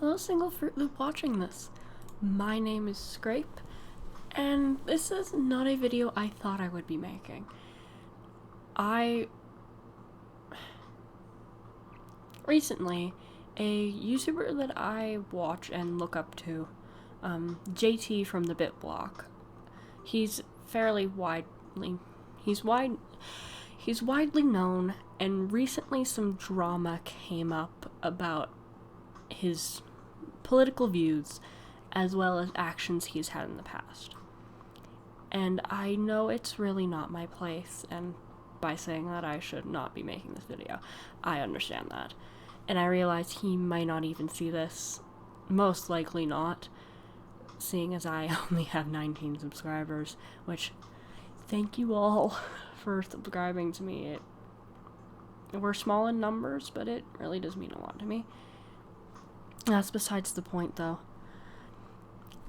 Hello, Single Fruit Loop watching this. My name is Scrape, and this is not a video I thought I would be making. Recently, a YouTuber that I watch and look up to, JT from theBitBlock, he's widely known, and recently some drama came up about his political views as well as actions he's had in the past. And I know it's really not my place, and by saying that I should not be making this video. I understand that. And I realize he might not even see this. Most likely not, seeing as I only have 19 subscribers, which, thank you all for subscribing to me. We're small in numbers, but it really does mean a lot to me. That's besides the point, though.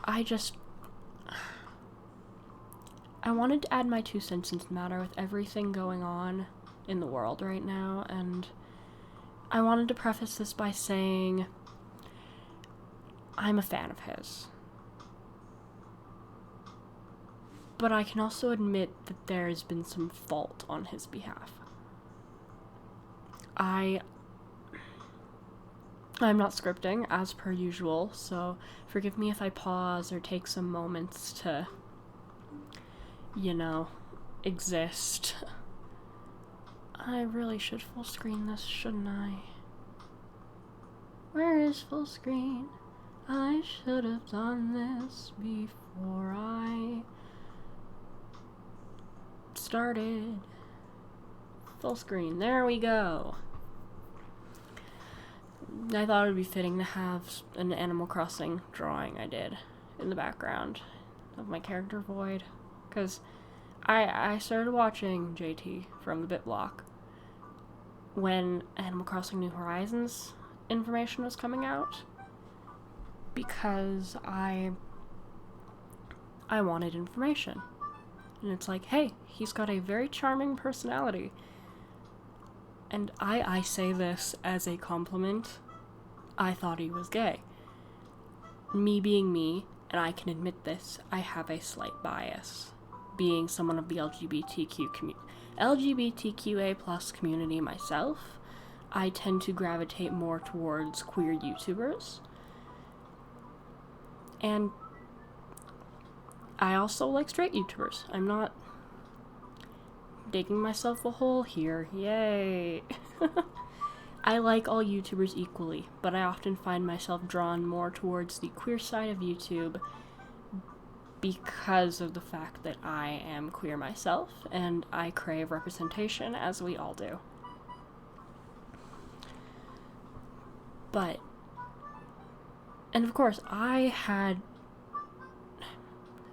I wanted to add my 2 cents into the matter with everything going on in the world right now, and I wanted to preface this by saying I'm a fan of his. But I can also admit that there has been some fault on his behalf. I'm not scripting, as per usual, so forgive me if I pause or take some moments to, exist. I really should full screen this, shouldn't I? Where is full screen? I should have done this before I started. Full screen, there we go. I thought it would be fitting to have an Animal Crossing drawing I did in the background of my character Void, because I started watching JT from theBitBlock when Animal Crossing New Horizons information was coming out, because I wanted information. And it's like, hey, he's got a very charming personality. And I say this as a compliment. I thought he was gay. Me being me, and I can admit this, I have a slight bias. Being someone of the LGBTQA plus community myself, I tend to gravitate more towards queer YouTubers. And I also like straight YouTubers. I'm not digging myself a hole here. Yay! I like all YouTubers equally, but I often find myself drawn more towards the queer side of YouTube because of the fact that I am queer myself, and I crave representation, as we all do. And of course, I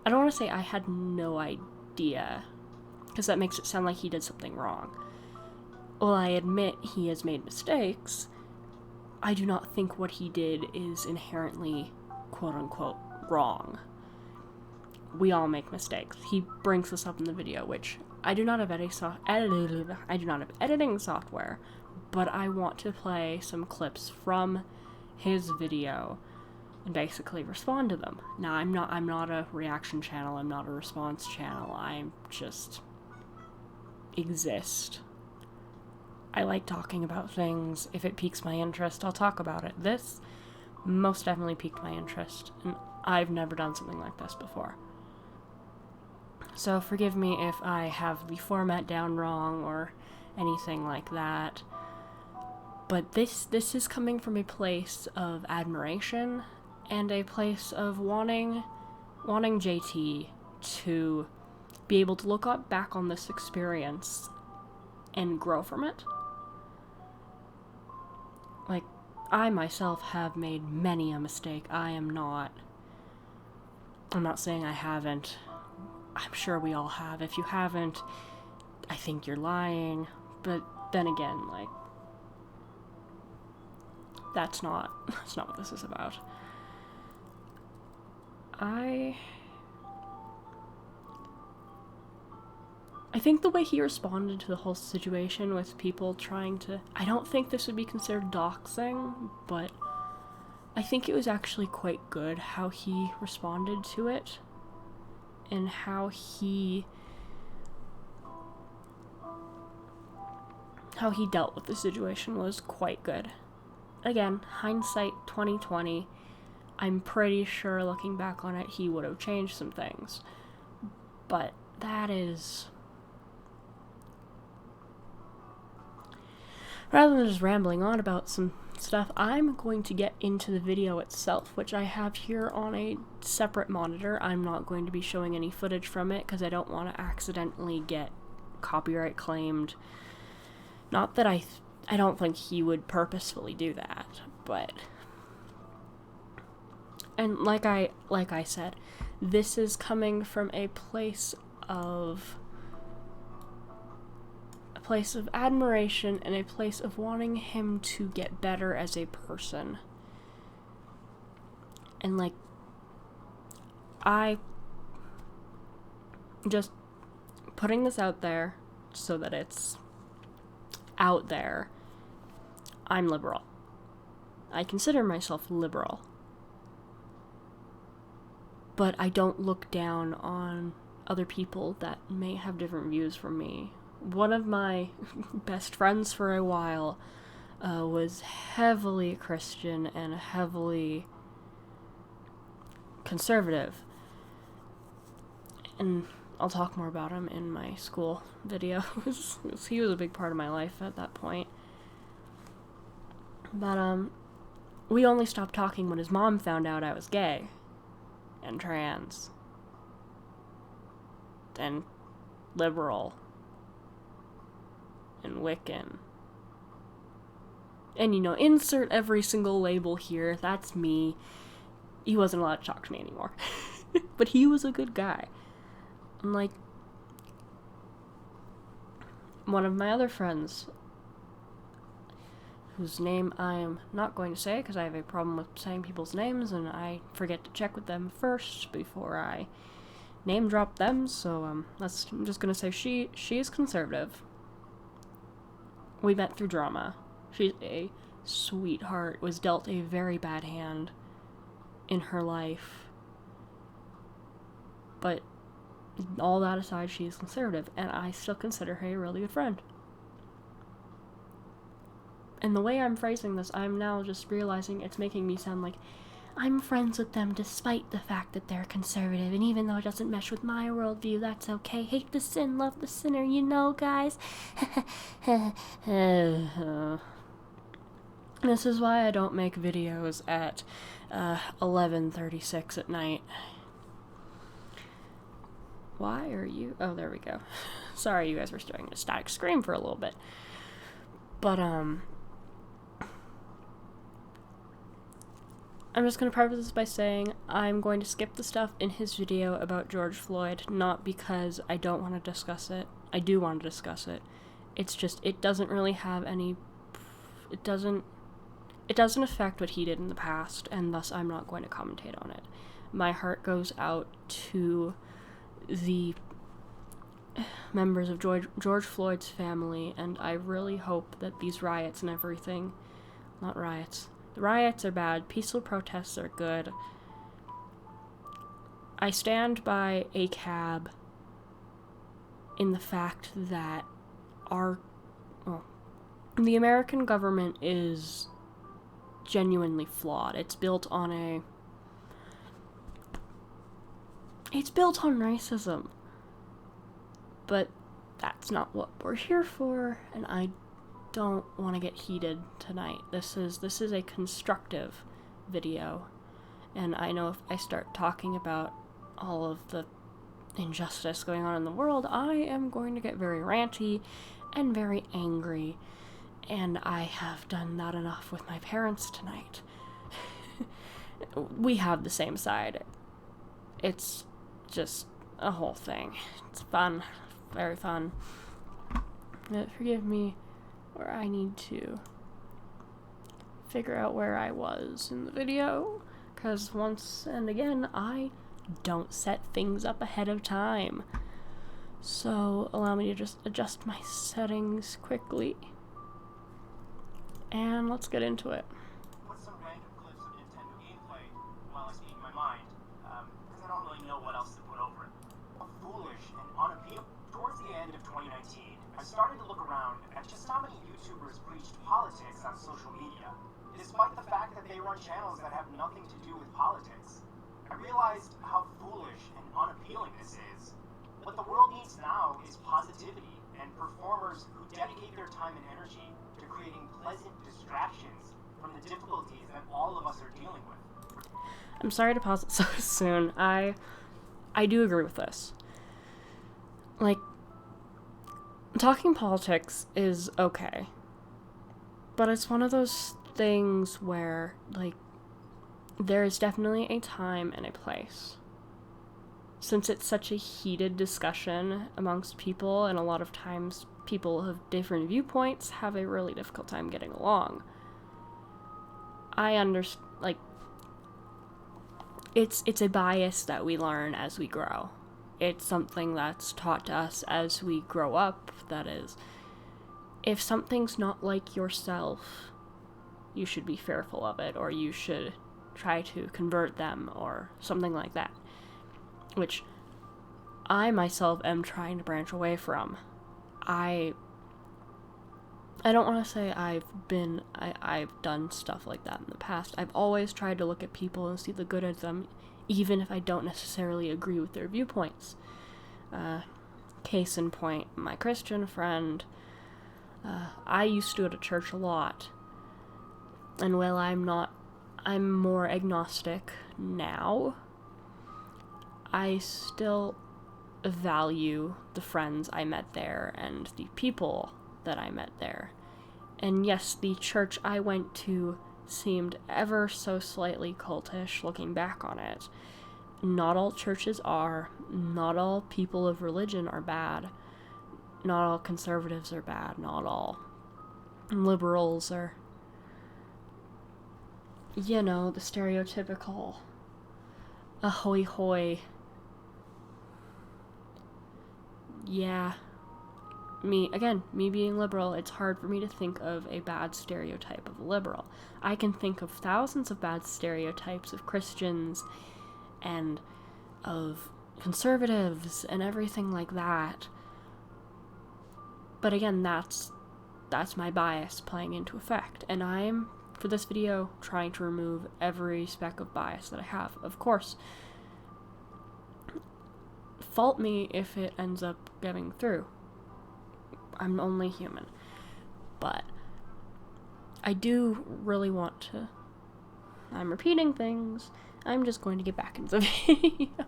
don't want to say I had no idea, because that makes it sound like he did something wrong. While I admit he has made mistakes, I do not think what he did is inherently, quote-unquote, wrong. We all make mistakes. He brings this up in the video, which I do not have editing software, but I want to play some clips from his video and basically respond to them. Now, I'm not a reaction channel, I'm not a response channel, I just exist. I like talking about things. If it piques my interest, I'll talk about it. This most definitely piqued my interest, and I've never done something like this before. So forgive me if I have the format down wrong or anything like that. But this is coming from a place of admiration and a place of wanting JT to be able to look back on this experience and grow from it. Like, I myself have made many a mistake. I'm not saying I haven't. I'm sure we all have. If you haven't, I think you're lying. But then again, that's not what this is about. I think the way he responded to the whole situation with people trying to... I don't think this would be considered doxing, but I think it was actually quite good how he responded to it, and how he dealt with the situation was quite good. Again, hindsight 2020, I'm pretty sure looking back on it, he would have changed some things. But that is... Rather than just rambling on about some stuff, I'm going to get into the video itself, which I have here on a separate monitor. I'm not going to be showing any footage from it because I don't want to accidentally get copyright claimed. Not that I don't think he would purposefully do that, but... And like I said, this is coming from a place of admiration and a place of wanting him to get better as a person. And like, I just putting this out there so that it's out there. I'm liberal. I consider myself liberal. But I don't look down on other people that may have different views from me. One of my best friends for a while was heavily Christian and heavily conservative. And I'll talk more about him in my school videos. He was a big part of my life at that point. But we only stopped talking when his mom found out I was gay and trans and liberal and Wiccan. And, you know, insert every single label here. That's me. He wasn't allowed to talk to me anymore. But he was a good guy. And, like, one of my other friends, whose name I am not going to say because I have a problem with saying people's names and I forget to check with them first before I name drop them, so I'm just going to say she is conservative. We met through drama. She's a sweetheart, was dealt a very bad hand in her life. But all that aside, she is conservative, and I still consider her a really good friend. And the way I'm phrasing this, I'm now just realizing it's making me sound like I'm friends with them despite the fact that they're conservative, and even though it doesn't mesh with my worldview, that's okay. Hate the sin, love the sinner, you know, guys. This is why I don't make videos at 11:36 at night. Why are you... Oh, there we go. Sorry, you guys were staring at a static screen for a little bit. But, I'm just going to preface this by saying I'm going to skip the stuff in his video about George Floyd, not because I don't want to discuss it. I do want to discuss it. It's just, it doesn't really have any... It doesn't affect what he did in the past, and thus I'm not going to commentate on it. My heart goes out to the members of George Floyd's family, and I really hope that these riots and everything... Not riots... The riots are bad, peaceful protests are good. I stand by ACAB in the fact that the American government is genuinely flawed. It's built on racism. But that's not what we're here for, and I don't want to get heated tonight. This is a constructive video, and I know if I start talking about all of the injustice going on in the world, I am going to get very ranty and very angry, and I have done that enough with my parents tonight. We have the same side. It's just a whole thing. It's fun. Very fun. Forgive me where I need to figure out where I was in the video, because once and again, I don't set things up ahead of time. So allow me to just adjust my settings quickly, and let's get into it. What's some random clips of Nintendo run channels that have nothing to do with politics. I realized how foolish and unappealing this is. What the world needs now is positivity and performers who dedicate their time and energy to creating pleasant distractions from the difficulties that all of us are dealing with. I'm sorry to pause it so soon. I do agree with this. Like, talking politics is okay. But it's one of those things where, like, there is definitely a time and a place. Since it's such a heated discussion amongst people, and a lot of times people of different viewpoints have a really difficult time getting along. I understand, like, it's a bias that we learn as we grow. It's something that's taught to us as we grow up, that is, if something's not like yourself, you should be fearful of it, or you should try to convert them, or something like that. Which I myself am trying to branch away from. I don't want to say I've done stuff like that in the past. I've always tried to look at people and see the good in them, even if I don't necessarily agree with their viewpoints. Case in point, my Christian friend, I used to go to church a lot, and while I'm more agnostic now, I still value the friends I met there and the people that I met there. And yes, the church I went to seemed ever so slightly cultish looking back on it. Not all churches are. Not all people of religion are bad. Not all conservatives are bad. Not all liberals are, you know, the stereotypical ahoy hoy. Yeah. Me being liberal, it's hard for me to think of a bad stereotype of a liberal. I can think of thousands of bad stereotypes of Christians and of conservatives and everything like that. But again, that's my bias playing into effect. And I'm, for this video, trying to remove every speck of bias that I have. Of course, fault me if it ends up getting through. I'm only human. But I do really want to... I'm repeating things. I'm just going to get back into the video.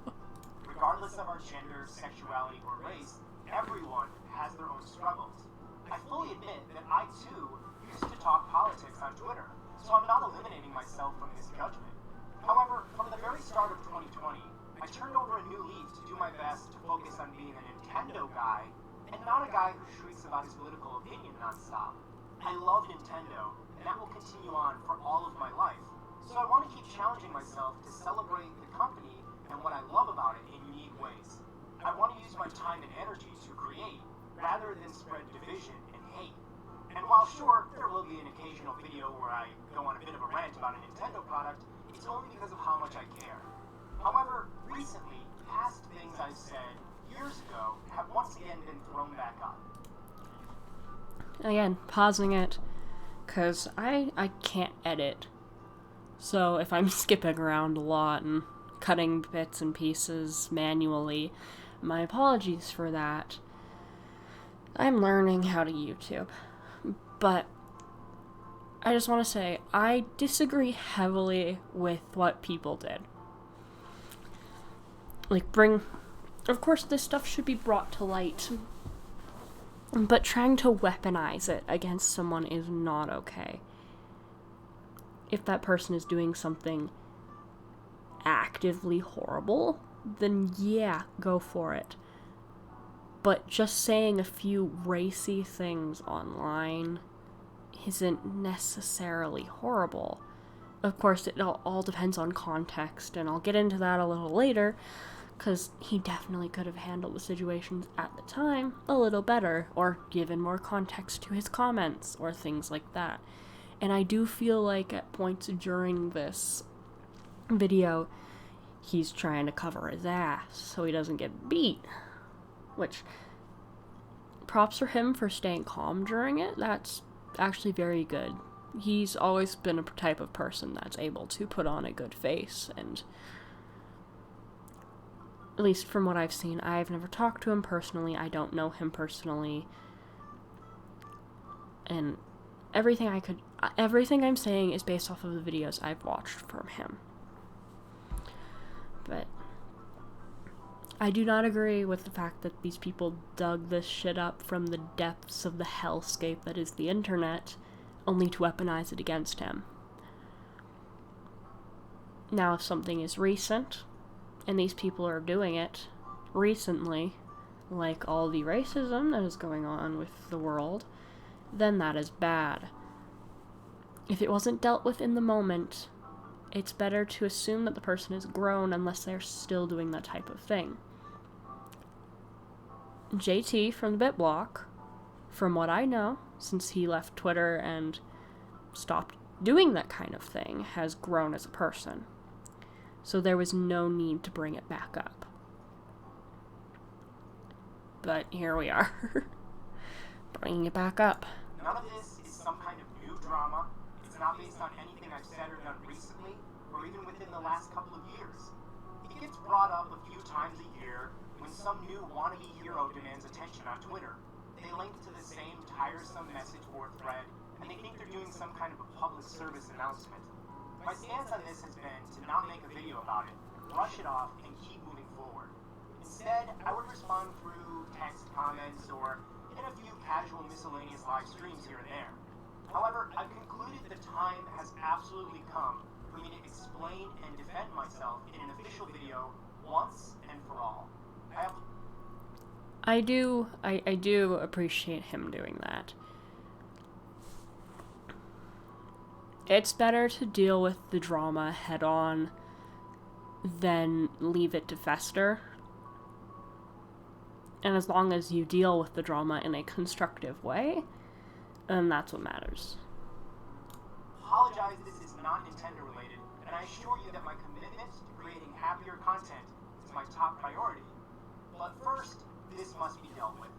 Regardless of our gender, sexuality, or race, everyone has their own struggles. I fully admit that I, too, used to talk politics on Twitter, so I'm not eliminating myself from this judgment. However, from the very start of 2020, I turned over a new leaf to do my best to focus on being a Nintendo guy, and not a guy who shrieks about his political opinion nonstop. I love Nintendo, and that will continue on for all of my life, so I want to keep challenging myself to celebrate the company and what I love about it in unique ways. I want to use my time and energy to create, rather than spread division and hate. And while sure, there will be an occasional video where I go on a bit of a rant about a Nintendo product, it's only because of how much I care. However, recently, past things I've said years ago have once again been thrown back up. Again, pausing it, because I can't edit. So if I'm skipping around a lot and cutting bits and pieces manually, my apologies for that. I'm learning how to YouTube. But I just want to say, I disagree heavily with what people did. Like, of course, this stuff should be brought to light, but trying to weaponize it against someone is not okay. If that person is doing something actively horrible, then yeah, go for it. But just saying a few racy things online isn't necessarily horrible. Of course, it all depends on context, and I'll get into that a little later, because he definitely could have handled the situations at the time a little better, or given more context to his comments, or things like that. And I do feel like at points during this video, he's trying to cover his ass so he doesn't get beat. Which, props for him for staying calm during it. That's actually very good. He's always been a type of person that's able to put on a good face, and at least from what I've seen, I've never talked to him personally, I don't know him personally, and everything I'm saying is based off of the videos I've watched from him. But I do not agree with the fact that these people dug this shit up from the depths of the hellscape that is the internet, only to weaponize it against him. Now, if something is recent, and these people are doing it recently, like all the racism that is going on with the world, then that is bad. If it wasn't dealt with in the moment, it's better to assume that the person is grown unless they're still doing that type of thing. JT from theBitBlock, from what I know, since he left Twitter and stopped doing that kind of thing, has grown as a person. So there was no need to bring it back up. But here we are, bringing it back up. None of this is some kind of new drama. It's not based on anything I've said or done recently, or even within the last couple of years. It gets brought up a few times a year when some new wannabe hero demands attention on Twitter. They link to the same tiresome message or thread, and they think they're doing some kind of a public service announcement. My stance on this has been to not make a video about it, brush it off, and keep moving forward. Instead, I would respond through text comments or in a few casual miscellaneous live streams here and there. However, I've concluded the time has absolutely come for me to explain and defend myself in an official video once and for all. I do appreciate him doing that. It's better to deal with the drama head on than leave it to fester. And as long as you deal with the drama in a constructive way, then that's what matters. Apologize, this is not Nintendo related, and I assure you that my commitment to creating happier content is my top priority. But first, this must be dealt with.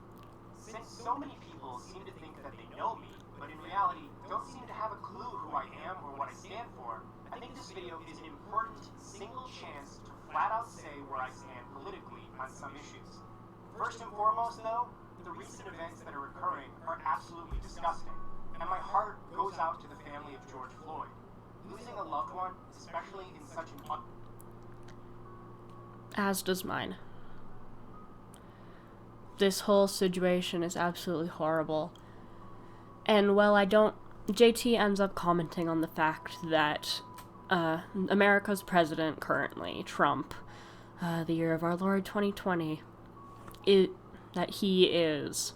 Since so many people seem to think that they know me, but in reality don't seem to have a clue who I am or what I stand for, I think this video is an important single chance to flat out say where I stand politically on some issues. First and foremost, though, the recent events that are occurring are absolutely disgusting, and my heart goes out to the family of George Floyd. Losing a loved one, especially in such an As does mine. This whole situation is absolutely horrible. And while JT ends up commenting on the fact that America's president currently, Trump, the year of our Lord 2020, that he is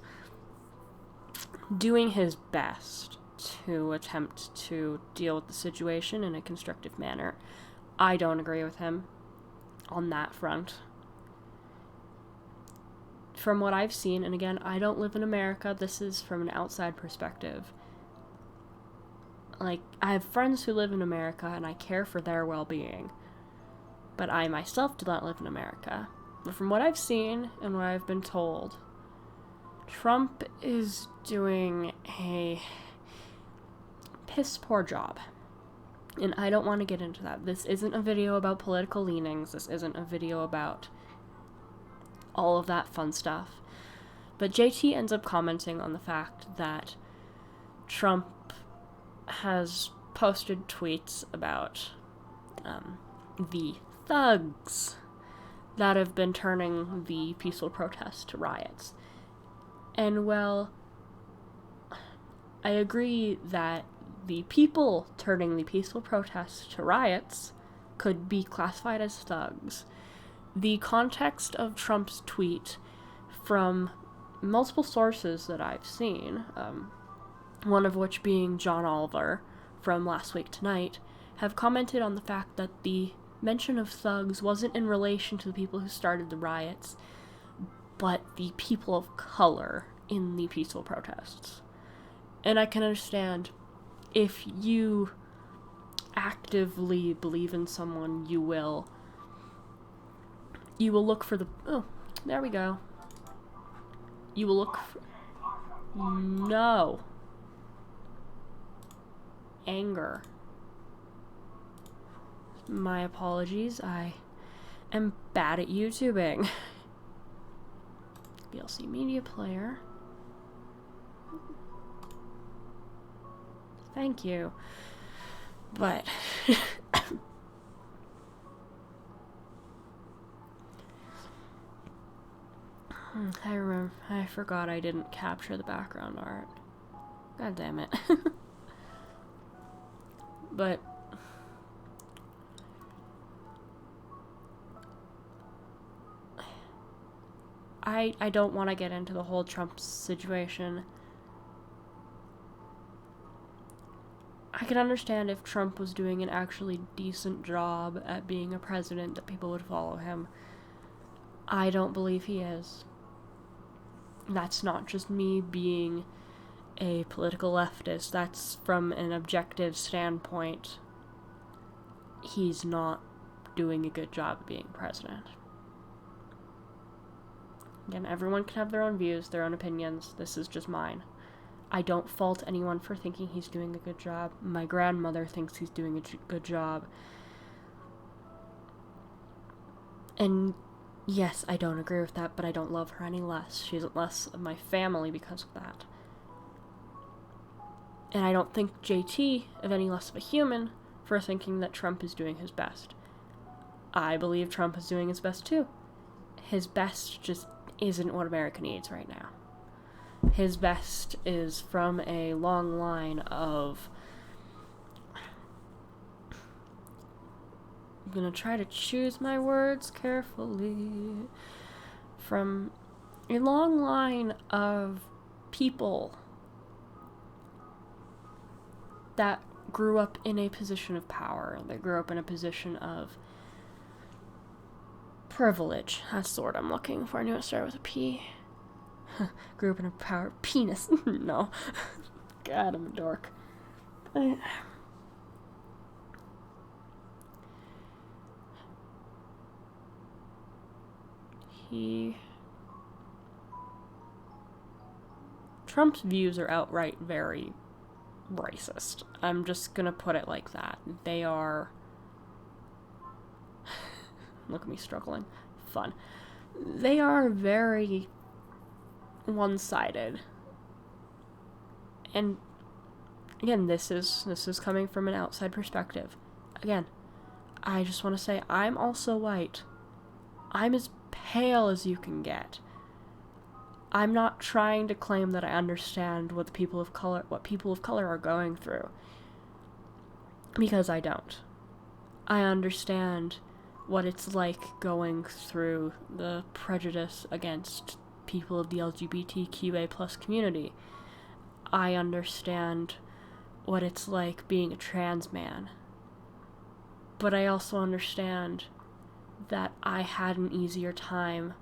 doing his best to attempt to deal with the situation in a constructive manner. I don't agree with him on that front. From what I've seen, and again, I don't live in America, this is from an outside perspective. Like, I have friends who live in America, and I care for their well-being. But I myself do not live in America. But from what I've seen, and what I've been told, Trump is doing a piss-poor job. And I don't want to get into that. This isn't a video about political leanings. This isn't a video about all of that fun stuff. But JT ends up commenting on the fact that Trump has posted tweets about the thugs that have been turning the peaceful protests to riots. And well, I agree that the people turning the peaceful protests to riots could be classified as thugs. The context of Trump's tweet, from multiple sources that I've seen, one of which being John Oliver from Last Week Tonight, have commented on the fact that the mention of thugs wasn't in relation to the people who started the riots, but the people of color in the peaceful protests. And I can understand, if you actively believe in someone, you will look for the... Oh, there we go. You will look for... No. anger. My apologies, I am bad at YouTubing. VLC Media Player. Thank you. But I forgot I didn't capture the background art. God damn it. But I don't want to get into the whole Trump situation. I can understand if Trump was doing an actually decent job at being a president that people would follow him. I don't believe he is. That's not just me being a political leftist. That's from an objective standpoint. He's not doing a good job of being president. Again, everyone can have their own views, their own opinions. This is just mine. I don't fault anyone for thinking he's doing a good job. My grandmother thinks he's doing a good job. And yes, I don't agree with that, but I don't love her any less. She's less of my family because of that. And I don't think JT of any less of a human for thinking that Trump is doing his best. I believe Trump is doing his best too. His best just isn't what America needs right now. His best is from a long line of... I'm gonna try to choose my words carefully. From a long line of people that grew up in a position of power. They grew up in a position of privilege. That's the word I'm looking for. I knew it started with a P. Grew up in a power... Penis. No. God, I'm a dork. Trump's views are outright very racist. I'm just gonna put it like that. They are... Look at me struggling. Fun. They are very one-sided. And again, this is coming from an outside perspective. Again, I just want to say I'm also white. I'm as pale as you can get. I'm not trying to claim that I understand what people of color are going through, because I don't. I understand what it's like going through the prejudice against people of the LGBTQA plus community. I understand what it's like being a trans man. But I also understand that I had an easier time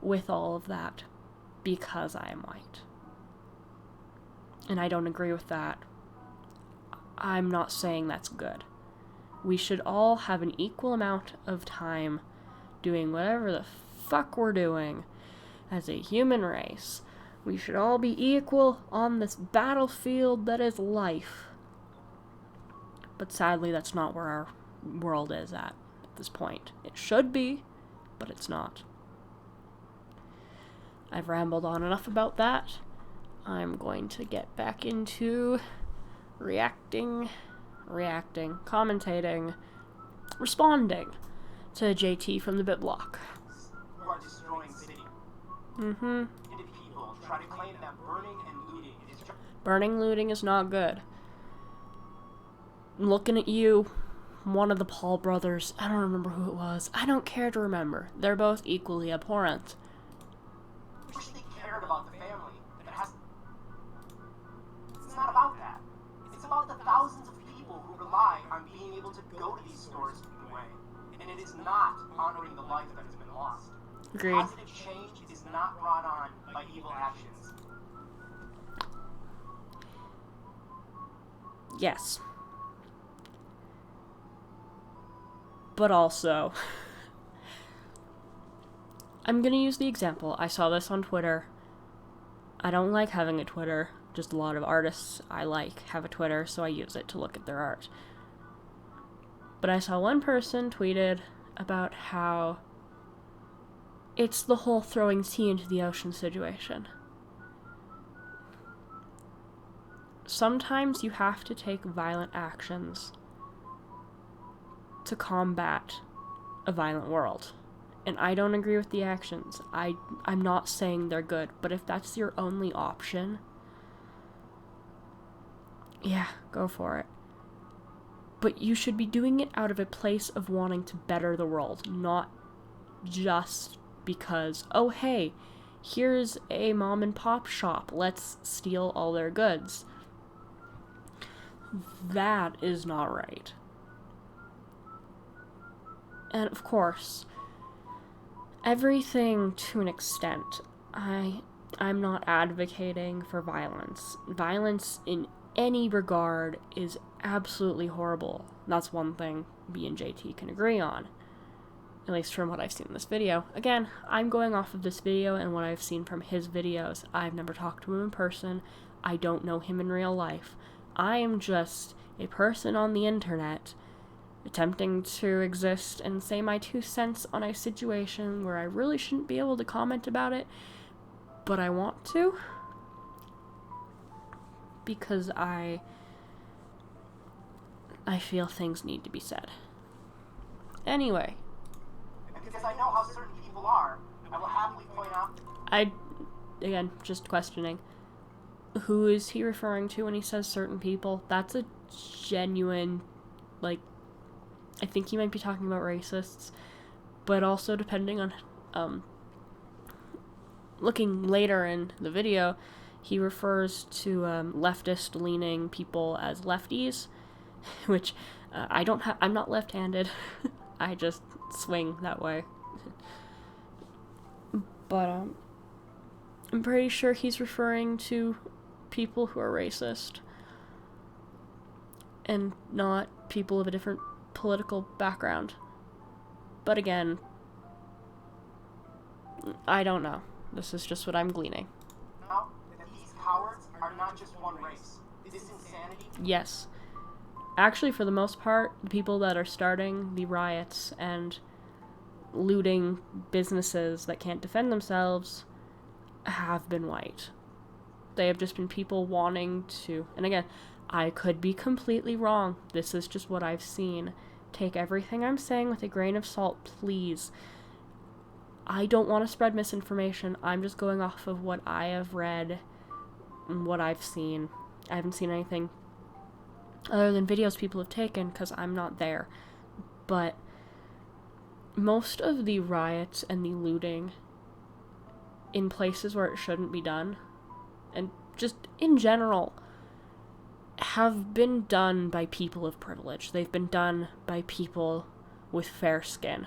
with all of that because I am white. And I don't agree with that. I'm not saying that's good. We should all have an equal amount of time doing whatever the fuck we're doing as a human race. We should all be equal on this battlefield that is life. But sadly, that's not where our world is at this point. It should be, but it's not. I've rambled on enough about that. I'm going to get back into reacting, commentating, responding to JT from the BitBlock. Who are destroying city. Mm-hmm. People try to claim that burning, looting is not good. I'm looking at you, one of the Paul brothers. I don't remember who it was. I don't care to remember. They're both equally abhorrent. I wish they cared about the family. It's not about that. It's about the thousands of people who rely on being able to go to these stores anyway. And it is not honoring the life that has been lost. Agreed. Positive change is not brought on by evil actions. Yes. But also, I'm gonna use the example. I saw this on Twitter. I don't like having a Twitter, just a lot of artists I like have a Twitter, so I use it to look at their art. But I saw one person tweeted about how it's the whole throwing tea into the ocean situation. Sometimes you have to take violent actions to combat a violent world. And I don't agree with the actions. I'm not saying they're good, but if that's your only option, yeah, go for it. But you should be doing it out of a place of wanting to better the world, not just because, oh hey, here's a mom and pop shop, let's steal all their goods. That is not right. And of course, everything to an extent. I'm not advocating for violence. Violence in any regard is absolutely horrible. That's one thing me and JT can agree on. At least from what I've seen in this video. Again, I'm going off of this video and what I've seen from his videos. I've never talked to him in person. I don't know him in real life. I am just a person on the internet attempting to exist and say my 2 cents on a situation where I really shouldn't be able to comment about it, but I want to. Because I feel things need to be said. Anyway. Because I know how certain people are, I will happily point out... Again, just questioning. Who is he referring to when he says certain people? That's a genuine, like, I think he might be talking about racists, but also depending on, looking later in the video, he refers to, leftist-leaning people as lefties, which, I'm not left-handed, I just swing that way. But, I'm pretty sure he's referring to people who are racist, and not people of a different political background. But again, I don't know. This is just what I'm gleaning. Now, that these cowards are not just one race. This insanity... Yes. Actually, for the most part, the people that are starting the riots and looting businesses that can't defend themselves have been white. They have just been people wanting to... And again, I could be completely wrong. This is just what I've seen. Take everything I'm saying with a grain of salt, please. I don't want to spread misinformation. I'm just going off of what I have read and what I've seen. I haven't seen anything other than videos people have taken because I'm not there. But most of the riots and the looting in places where it shouldn't be done, and just in general, have been done by people of privilege. They've been done by people with fair skin.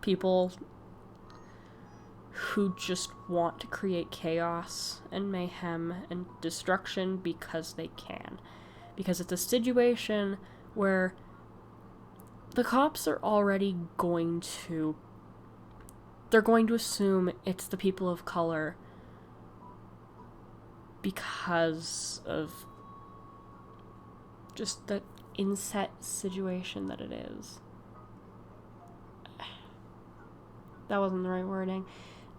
People who just want to create chaos and mayhem and destruction because they can. Because it's a situation where the cops are already going to... They're going to assume it's the people of color because of just the inset situation that it is. That wasn't the right wording.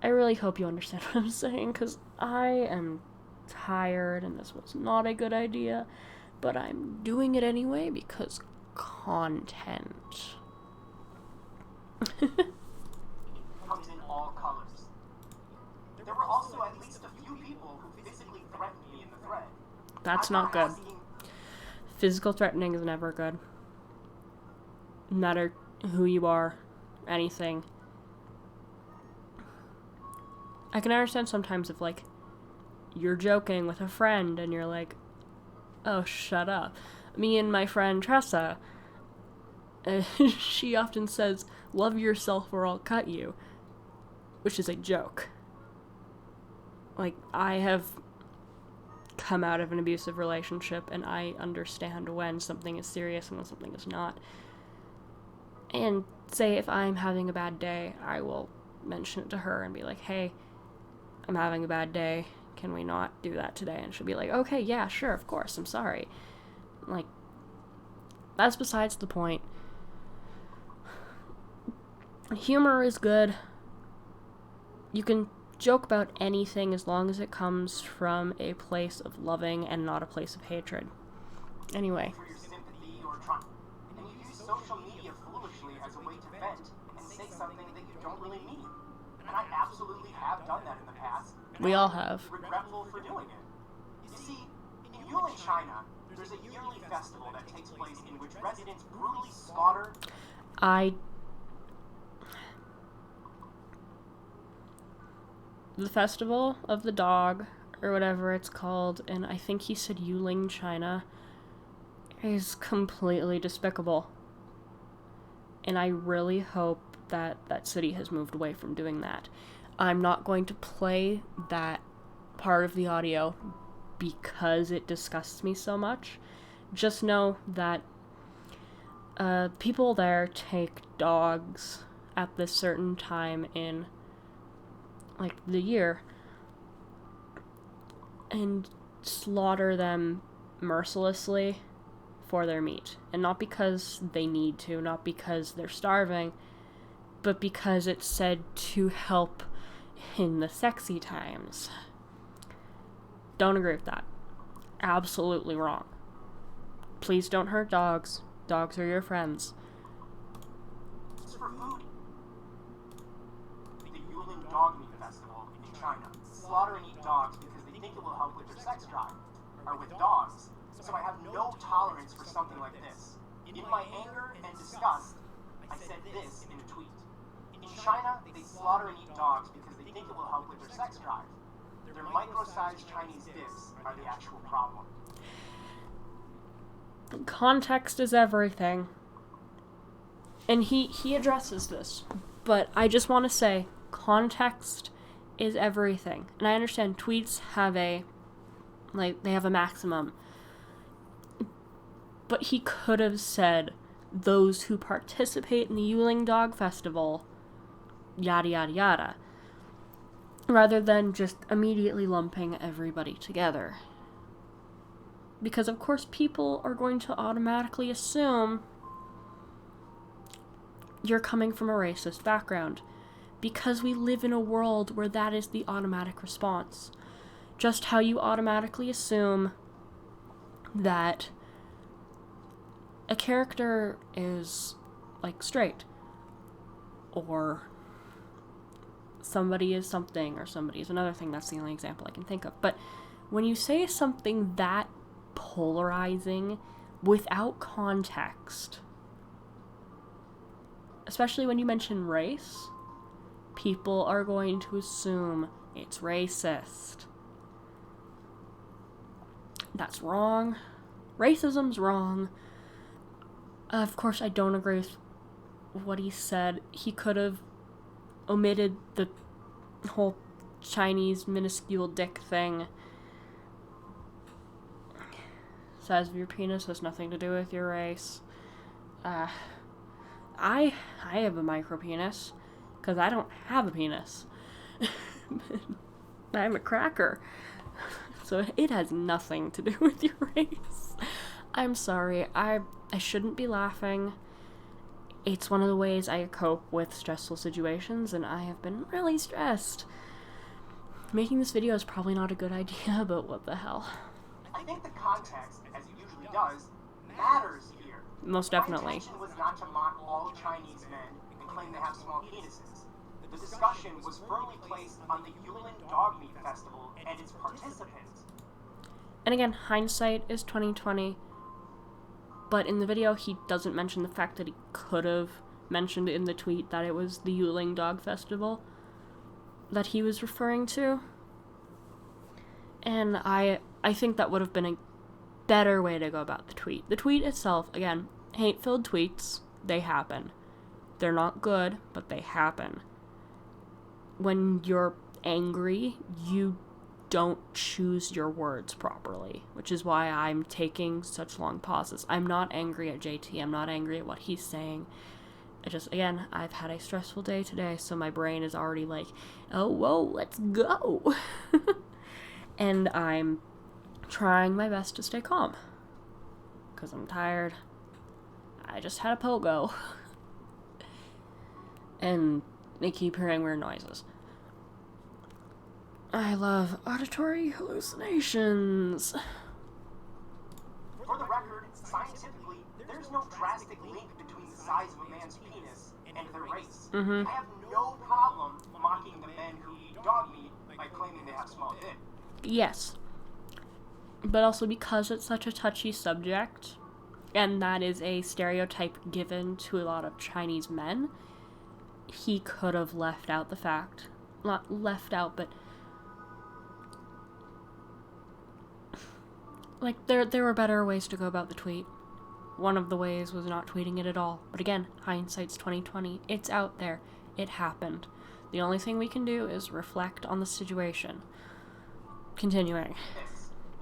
I really hope you understand what I'm saying, because I am tired and this was not a good idea, but I'm doing it anyway because content. comes in all colors. There were also at least a few people who physically threatened me in the thread. That's not good. Physical threatening is never good. No matter who you are, anything. I can understand sometimes if, like, you're joking with a friend and you're like, oh, shut up. Me and my friend Tressa, she often says, love yourself or I'll cut you, which is a joke. Like, I have come out of an abusive relationship and I understand when something is serious and when something is not. And say if I'm having a bad day, I will mention it to her and be like, hey, I'm having a bad day. can we not do that today? And she'll be like, okay, yeah, sure, of course, I'm sorry. Like, that's besides the point. Humor is good. You can joke about anything as long as it comes from a place of loving and not a place of hatred. Anyway. For your sympathy or trying, and you use social media foolishly as a way to vent and say something that you don't really mean. And I absolutely have done that in the past. We all have. Regretful for doing it. You see, in Yulin, China, there's a yearly festival that takes place in which residents brutally slaughter. The Festival of the Dog, or whatever it's called, and I think he said Yulin, China, is completely despicable. And I really hope that that city has moved away from doing that. I'm not going to play that part of the audio because it disgusts me so much. Just know that people there take dogs at this certain time in, like, the year and slaughter them mercilessly for their meat. And not because they need to, not because they're starving, but because it's said to help in the sexy times. Don't agree with that. Absolutely wrong. Please don't hurt dogs. Dogs are your friends. It's for food. The Yulin Dog Meat Festival in China. Slaughter and eat dogs because they think it will help with their sex drive. Or with dogs. So I have no tolerance for something like this. In my anger and disgust, I said this in a tweet. In China, they slaughter and eat dogs because they think it will help with their sex drive. Their micro-sized Chinese dicks are the actual problem. Context is everything. And he addresses this. But I just want to say, context is everything. And I understand tweets have they have a maximum. But he could have said, those who participate in the Yulin Dog Festival, yada yada yada, rather than just immediately lumping everybody together. Because of course people are going to automatically assume you're coming from a racist background. Because we live in a world where that is the automatic response. Just how you automatically assume that a character is, like, straight. Or somebody is something, or somebody is another thing. That's the only example I can think of. But when you say something that polarizing without context, especially when you mention race, people are going to assume it's racist. That's wrong. Racism's wrong. Of course, I don't agree with what he said. He could have omitted the whole Chinese minuscule dick thing. Size of your penis has nothing to do with your race. I have a micro penis because I don't have a penis. I'm a cracker. So it has nothing to do with your race. I'm sorry. I shouldn't be laughing. It's one of the ways I cope with stressful situations, and I have been really stressed. Making this video is probably not a good idea, but what the hell. I think the context, as it usually does, matters here. Most definitely. My intention was not to mock all Chinese men and claim they have small penises. The discussion was firmly placed on the Yulin Dog Meat Festival and its participants. And again, hindsight is 20/20. But in the video, he doesn't mention the fact that he could have mentioned in the tweet that it was the Yulin Dog Festival that he was referring to. And I think that would have been a better way to go about the tweet. The tweet itself, again, hate-filled tweets, they happen. They're not good, but they happen. When you're angry, you don't choose your words properly, which is why I'm taking such long pauses. I'm not angry at JT. I'm not angry at what he's saying. Again, I've had a stressful day today, so my brain is already like, oh, whoa, let's go. And I'm trying my best to stay calm. Because I'm tired. I just had a pogo. And they keep hearing weird noises. I love auditory hallucinations. For the record, scientifically, there's no drastic link between the size of a man's penis and their race. Mm-hmm. I have no problem mocking the men who eat dog meat by claiming they have small dick. Yes. But also because it's such a touchy subject, and that is a stereotype given to a lot of Chinese men, he could have left out the fact. Not left out, but like, there were better ways to go about the tweet. One of the ways was not tweeting it at all. But again, hindsight's 20/20. It's out there. It happened. The only thing we can do is reflect on the situation. Continuing.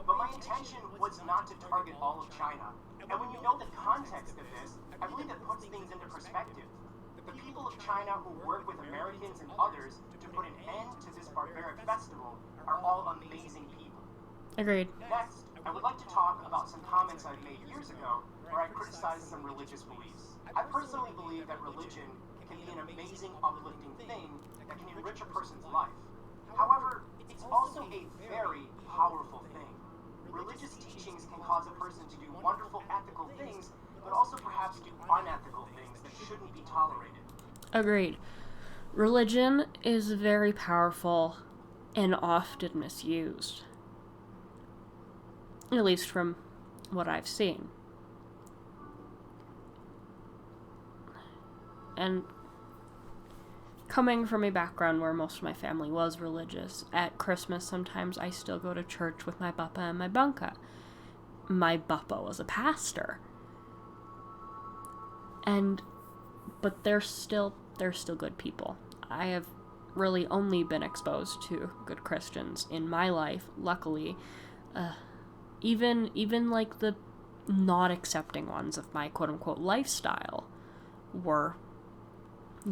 But my intention was not to target all of China. And when you know the context of this, I believe that puts things into perspective. The people of China who work with Americans and others to put an end to this barbaric festival are all amazing people. Agreed. Next, I would like to talk about some comments I've made years ago where I criticized some religious beliefs. I personally believe that religion can be an amazing, uplifting thing that can enrich a person's life. However, it's also a very powerful thing. Religious teachings can cause a person to do wonderful ethical things, but also perhaps do unethical things that shouldn't be tolerated. Agreed. Religion is very powerful and often misused. At least from what I've seen. And coming from a background where most of my family was religious, at Christmas sometimes I still go to church with my papa and my bunka. My papa was a pastor. But they're still good people. I have really only been exposed to good Christians in my life, luckily. Even like the not accepting ones of my quote-unquote lifestyle were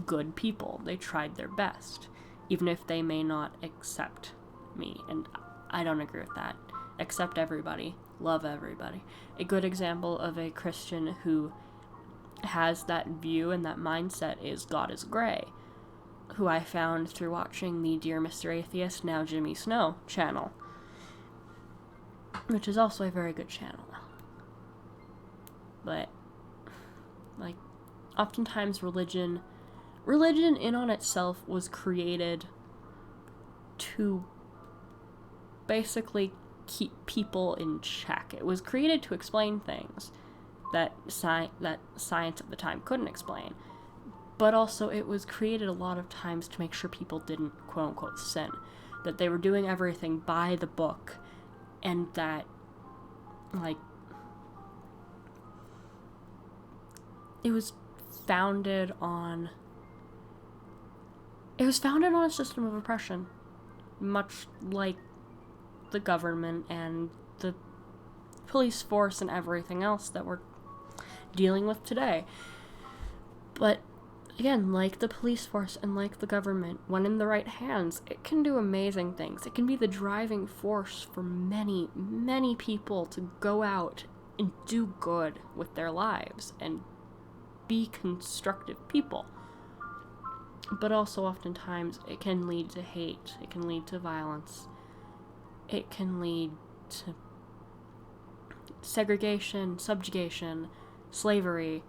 good people. They tried their best, even if they may not accept me, and I don't agree with that. Accept everybody. Love everybody. A good example of a Christian who has that view and that mindset is God is Gray, who I found through watching the Dear Mr. Atheist, Now Jimmy Snow channel, which is also a very good channel. But, like, oftentimes religion in on itself was created to basically keep people in check. It was created to explain things that science at the time couldn't explain. But also it was created a lot of times to make sure people didn't quote-unquote sin. That they were doing everything by the book, and that, like, it was founded on a system of oppression, much like the government and the police force and everything else that we're dealing with today. But again, like the police force and like the government, when in the right hands, it can do amazing things. It can be the driving force for many, many people to go out and do good with their lives and be constructive people. But also oftentimes it can lead to hate, it can lead to violence, it can lead to segregation, subjugation, slavery,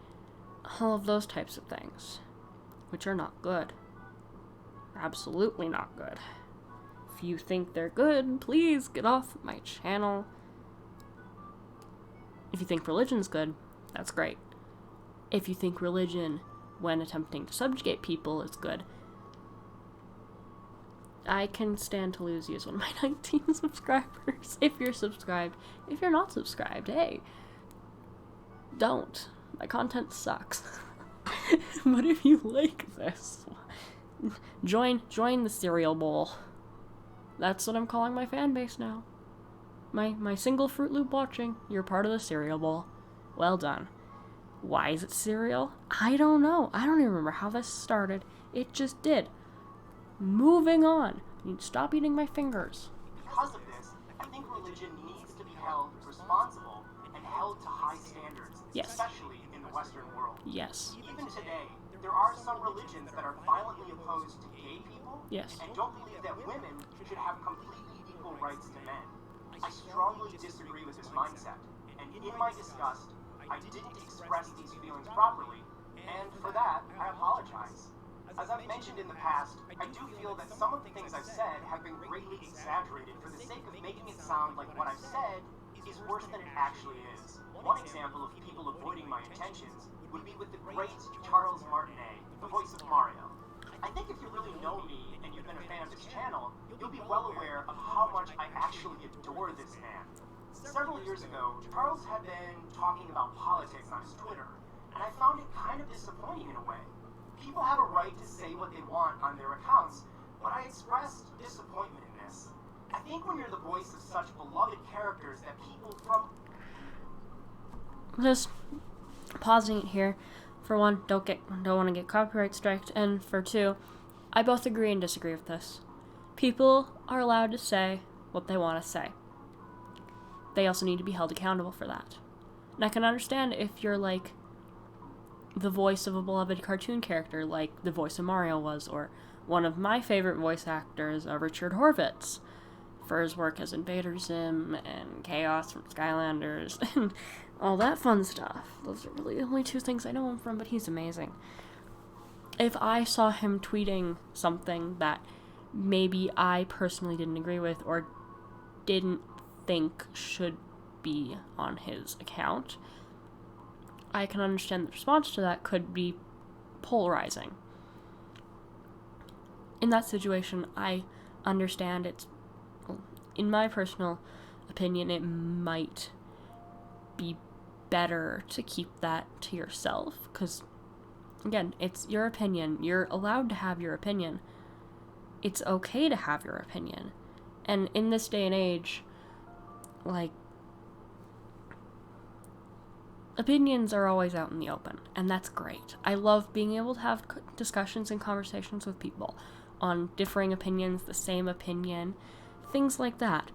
all of those types of things, which are not good. Absolutely not good. If you think they're good, please get off my channel. If you think religion's good, that's great. If you think religion, when attempting to subjugate people, is good, I can stand to lose you as one of my 19 subscribers. If you're subscribed. If you're not subscribed, hey, don't. My content sucks. But if you like this, join the cereal bowl. That's what I'm calling my fan base now. My single Fruit Loop watching, you're part of the cereal bowl. Well done. Why is it cereal? I don't know. I don't even remember how this started. It just did. Moving on. Stop eating my fingers. Because of this, responsible and held to high standards, Yes. especially in the Western world. Yes. Even today, there are some religions that are violently opposed to gay people Yes. and don't believe that women should have completely equal rights to men. I strongly disagree with this mindset, and in my disgust, I didn't express these feelings properly, and for that, I apologize. As I've mentioned in the past, I do feel that some of the things I've said have been greatly exaggerated for the sake of making it sound like what I've said is worse than it actually is. One example of people avoiding my intentions would be with the great Charles Martinet, the voice of Mario. I think if you really know me and you've been a fan of this channel, you'll be well aware of how much I actually adore this man. Several years ago, Charles had been talking about politics on his Twitter, and I found it kind of disappointing in a way. People have a right to say what they want on their accounts, but I expressed disappointment in this. I think when you're the voice of such beloved characters that people from... Just pausing it here. For one, don't want to get copyright striked, and for two, I both agree and disagree with this. People are allowed to say what they want to say. They also need to be held accountable for that. And I can understand if you're like the voice of a beloved cartoon character, like the voice of Mario was, or one of my favorite voice actors, Richard Horvitz, for his work as Invader Zim and Chaos from Skylanders and all that fun stuff. Those are really the only two things I know him from, but he's amazing. If I saw him tweeting something that maybe I personally didn't agree with or didn't think should be on his account, I can understand the response to that could be polarizing. In that situation, I understand in my personal opinion, it might be better to keep that to yourself, because, again, it's your opinion. You're allowed to have your opinion. It's okay to have your opinion. And in this day and age, like, opinions are always out in the open, and that's great. I love being able to have discussions and conversations with people on differing opinions, the same opinion, things like that.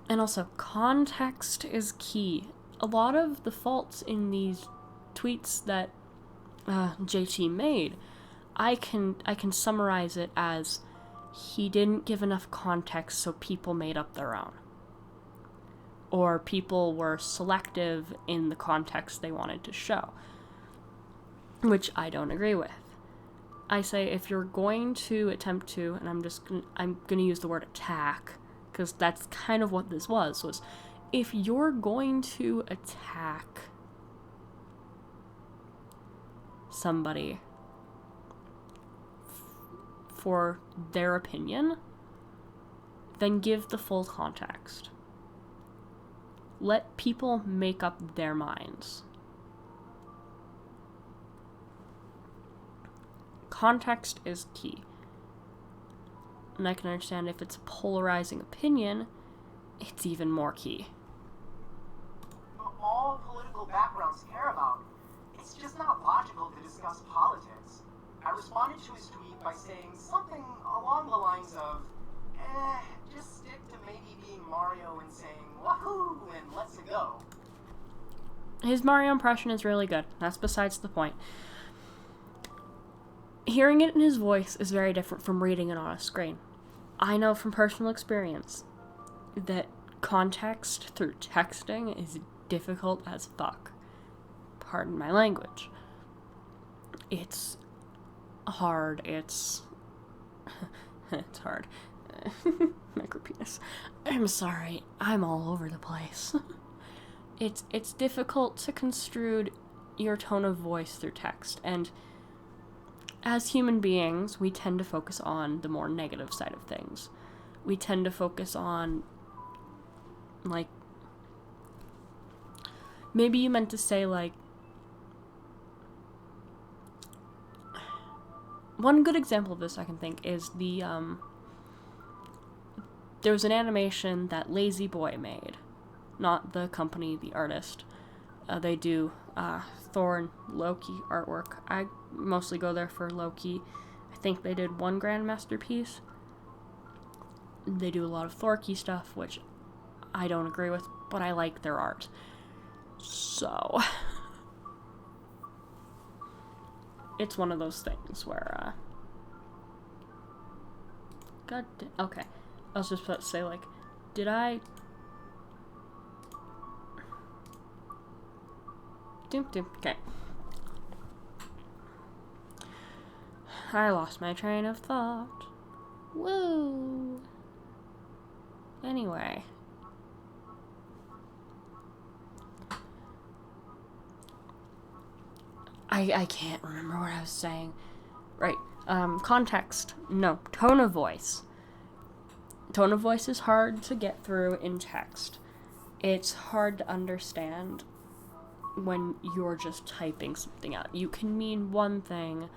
And also, context is key. A lot of the faults in these tweets that JT made, I can summarize it as he didn't give enough context, so people made up their own. Or people were selective in the context they wanted to show, which I don't agree with. I say if you're going to attempt to, and I'm gonna use the word attack, because that's kind of what this was if you're going to attack somebody for their opinion, then give the full context. Let people make up their minds. Context is key. And I can understand if it's a polarizing opinion, it's even more key. all political backgrounds care about. It's just not logical to discuss politics. I responded to his tweet by saying something along the lines of, just stick to maybe being Mario and saying, wahoo, and let's go. His Mario impression is really good. That's besides the point. Hearing it in his voice is very different from reading it on a screen. I know from personal experience that context through texting is difficult as fuck. Pardon my language. It's hard. It's hard. Micropenis. I'm sorry. I'm all over the place. It's difficult to construe your tone of voice through text, and as human beings, we tend to focus on the more negative side of things. We tend to focus on, like, maybe you meant to say, like, one good example of this I can think is there was an animation that Lazy Boy made. Not the company, the artist. They do Thor and Loki artwork. I mostly go there for Loki. I think they did one Grandmaster piece. They do a lot of Thorky stuff, which I don't agree with but I like their art. So, it's one of those things where, okay. I was just about to say, like, did I... Okay. I lost my train of thought. Woo! Anyway. I can't remember what I was saying. Right. Context. No. Tone of voice. Tone of voice is hard to get through in text. It's hard to understand when you're just typing something out. You can mean one thing,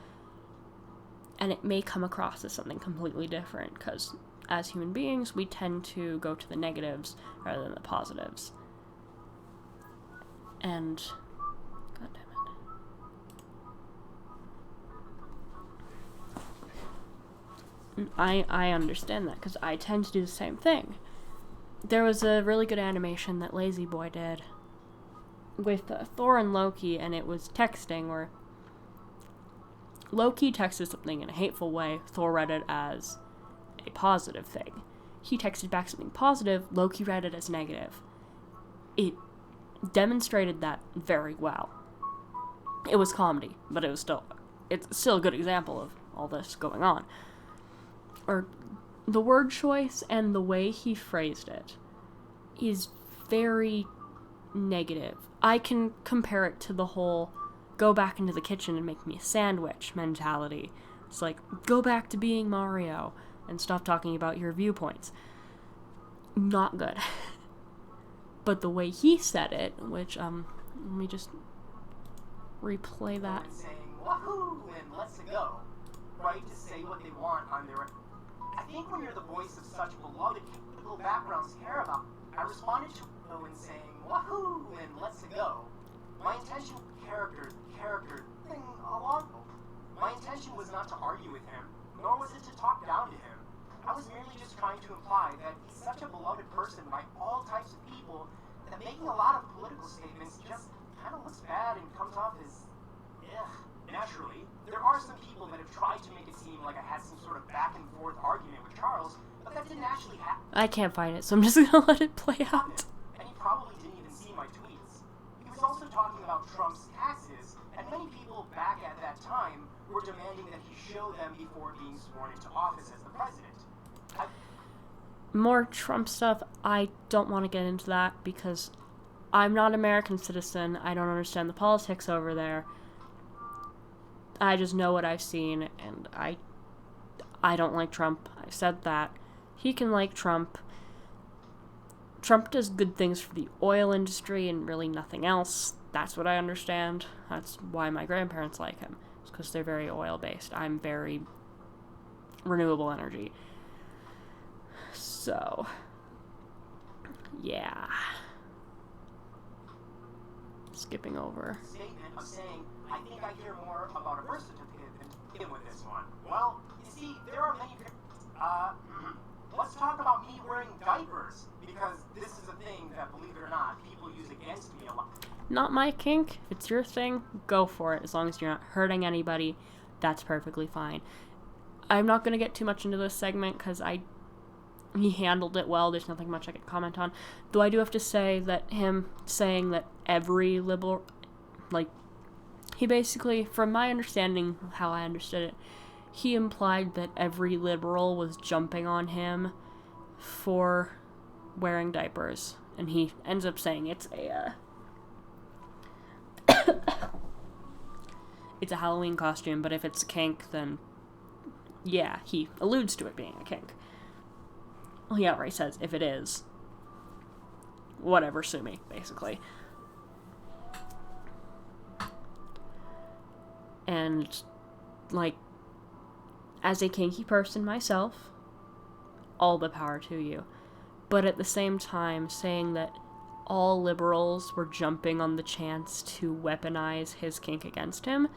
and it may come across as something completely different, because as human beings, we tend to go to the negatives rather than the positives. And, god damn it. I understand that, because I tend to do the same thing. There was a really good animation that Lazy Boy did with Thor and Loki, and it was texting, where Loki texted something in a hateful way, Thor read it as a positive thing. He texted back something positive, Loki read it as negative. It demonstrated that very well. It was comedy, but it's still a good example of all this going on. Or the word choice and the way he phrased it is very negative. I can compare it to the whole go back into the kitchen and make me a sandwich mentality. It's like, go back to being Mario and stop talking about your viewpoints. Not good. But the way he said it, which, let me just replay that. Saying, wahoo, and let's go. Right to say what they want on their... I think when you're the voice of such beloved political backgrounds care about, I responded to when saying, wahoo, and let's go. My intention thing along. My intention was not to argue with him, nor was it to talk down to him. I was merely just trying to imply that he's such a beloved person by all types of people that making a lot of political statements just kind of looks bad and comes off as, naturally. There are some people that have tried to make it seem like I had some sort of back and forth argument with Charles, but that didn't actually happen. I can't find it, so I'm just gonna let it play out. And he probably didn't even see my tweets. He was also talking about Trump's taxes, and many people back at that time were demanding that he show them before being sworn into office as the president. More Trump stuff, I don't want to get into that because I'm not an American citizen. I don't understand the politics over there. I just know what I've seen, and I don't like Trump. I've said that. He can like Trump. Trump does good things for the oil industry and really nothing else. That's what I understand. That's why my grandparents like him. It's because they're very oil-based. I'm very renewable energy. So, yeah. Skipping over. Statement of saying, I think I hear more about a birth certificate than begin with this one. Well, you see, there are many... let's talk about me wearing diapers, because this is a thing that, believe it or not, people use against me a lot. Not my kink. If it's your thing, go for it. As long as you're not hurting anybody, that's perfectly fine. I'm not going to get too much into this segment, because he handled it well. There's nothing much I can comment on. Though I do have to say that him saying that every liberal, he basically, from my understanding, how I understood it, he implied that every liberal was jumping on him for wearing diapers. And he ends up saying it's a, it's a Halloween costume, but if it's a kink, then yeah, he alludes to it being a kink. Well, he outright says, if it is, whatever, sue me, basically. And, as a kinky person myself, all the power to you. But at the same time, saying that all liberals were jumping on the chance to weaponize his kink against him,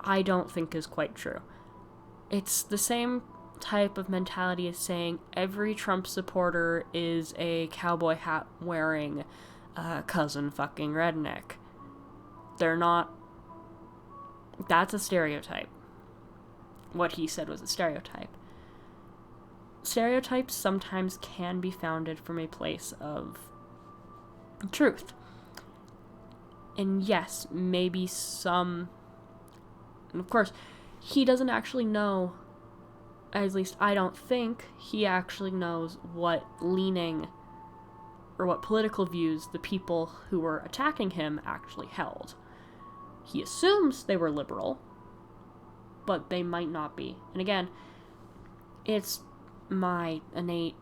I don't think is quite true. It's the same type of mentality is saying every Trump supporter is a cowboy hat wearing cousin fucking redneck. They're not. That's a stereotype. What he said was a stereotype. Stereotypes sometimes can be founded from a place of truth. And yes, maybe some... And of course, he doesn't actually know, at least I don't think he actually knows what leaning or what political views the people who were attacking him actually held. He assumes they were liberal, but they might not be. And again, it's my innate,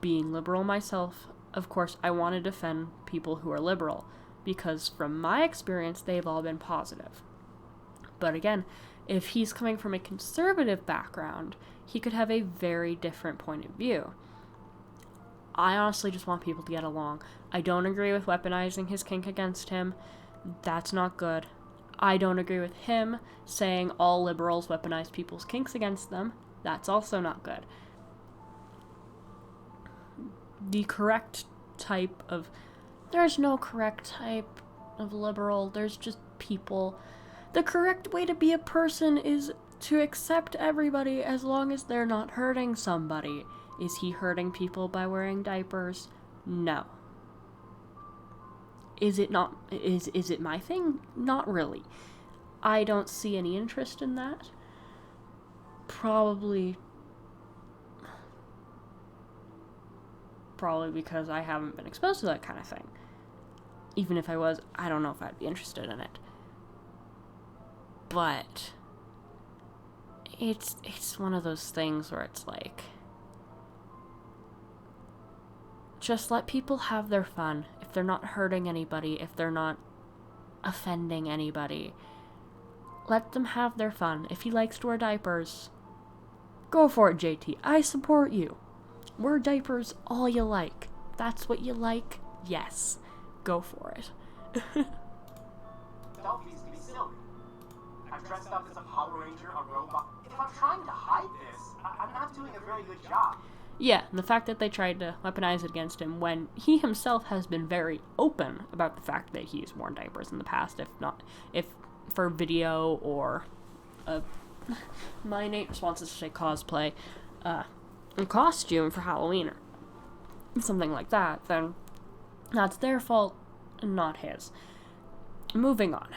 being liberal myself. Of course, I want to defend people who are liberal, because from my experience, they've all been positive. But again, if he's coming from a conservative background, he could have a very different point of view. I honestly just want people to get along. I don't agree with weaponizing his kink against him. That's not good. I don't agree with him saying all liberals weaponize people's kinks against them. That's also not good. The correct type of... There's no correct type of liberal. There's just people. The correct way to be a person is to accept everybody as long as they're not hurting somebody. Is he hurting people by wearing diapers? No. Is it not? Is it my thing? Not really. I don't see any interest in that. Probably because I haven't been exposed to that kind of thing. Even if I was, I don't know if I'd be interested in it. But it's one of those things where it's like, just let people have their fun. If they're not hurting anybody, if they're not offending anybody, let them have their fun. If he likes to wear diapers, go for it, JT. I support you. Wear diapers all you like. That's what you like? Yes. Go for it. Selfies can be silly. I'm dressed up as a Power Ranger, a robot. If I'm trying to hide this, I'm not doing a very good job. Yeah, and the fact that they tried to weaponize it against him when he himself has been very open about the fact that he's worn diapers in the past, if for video or my innate response is to say cosplay, a costume for Halloween or something like that, then that's their fault and not his. Moving on.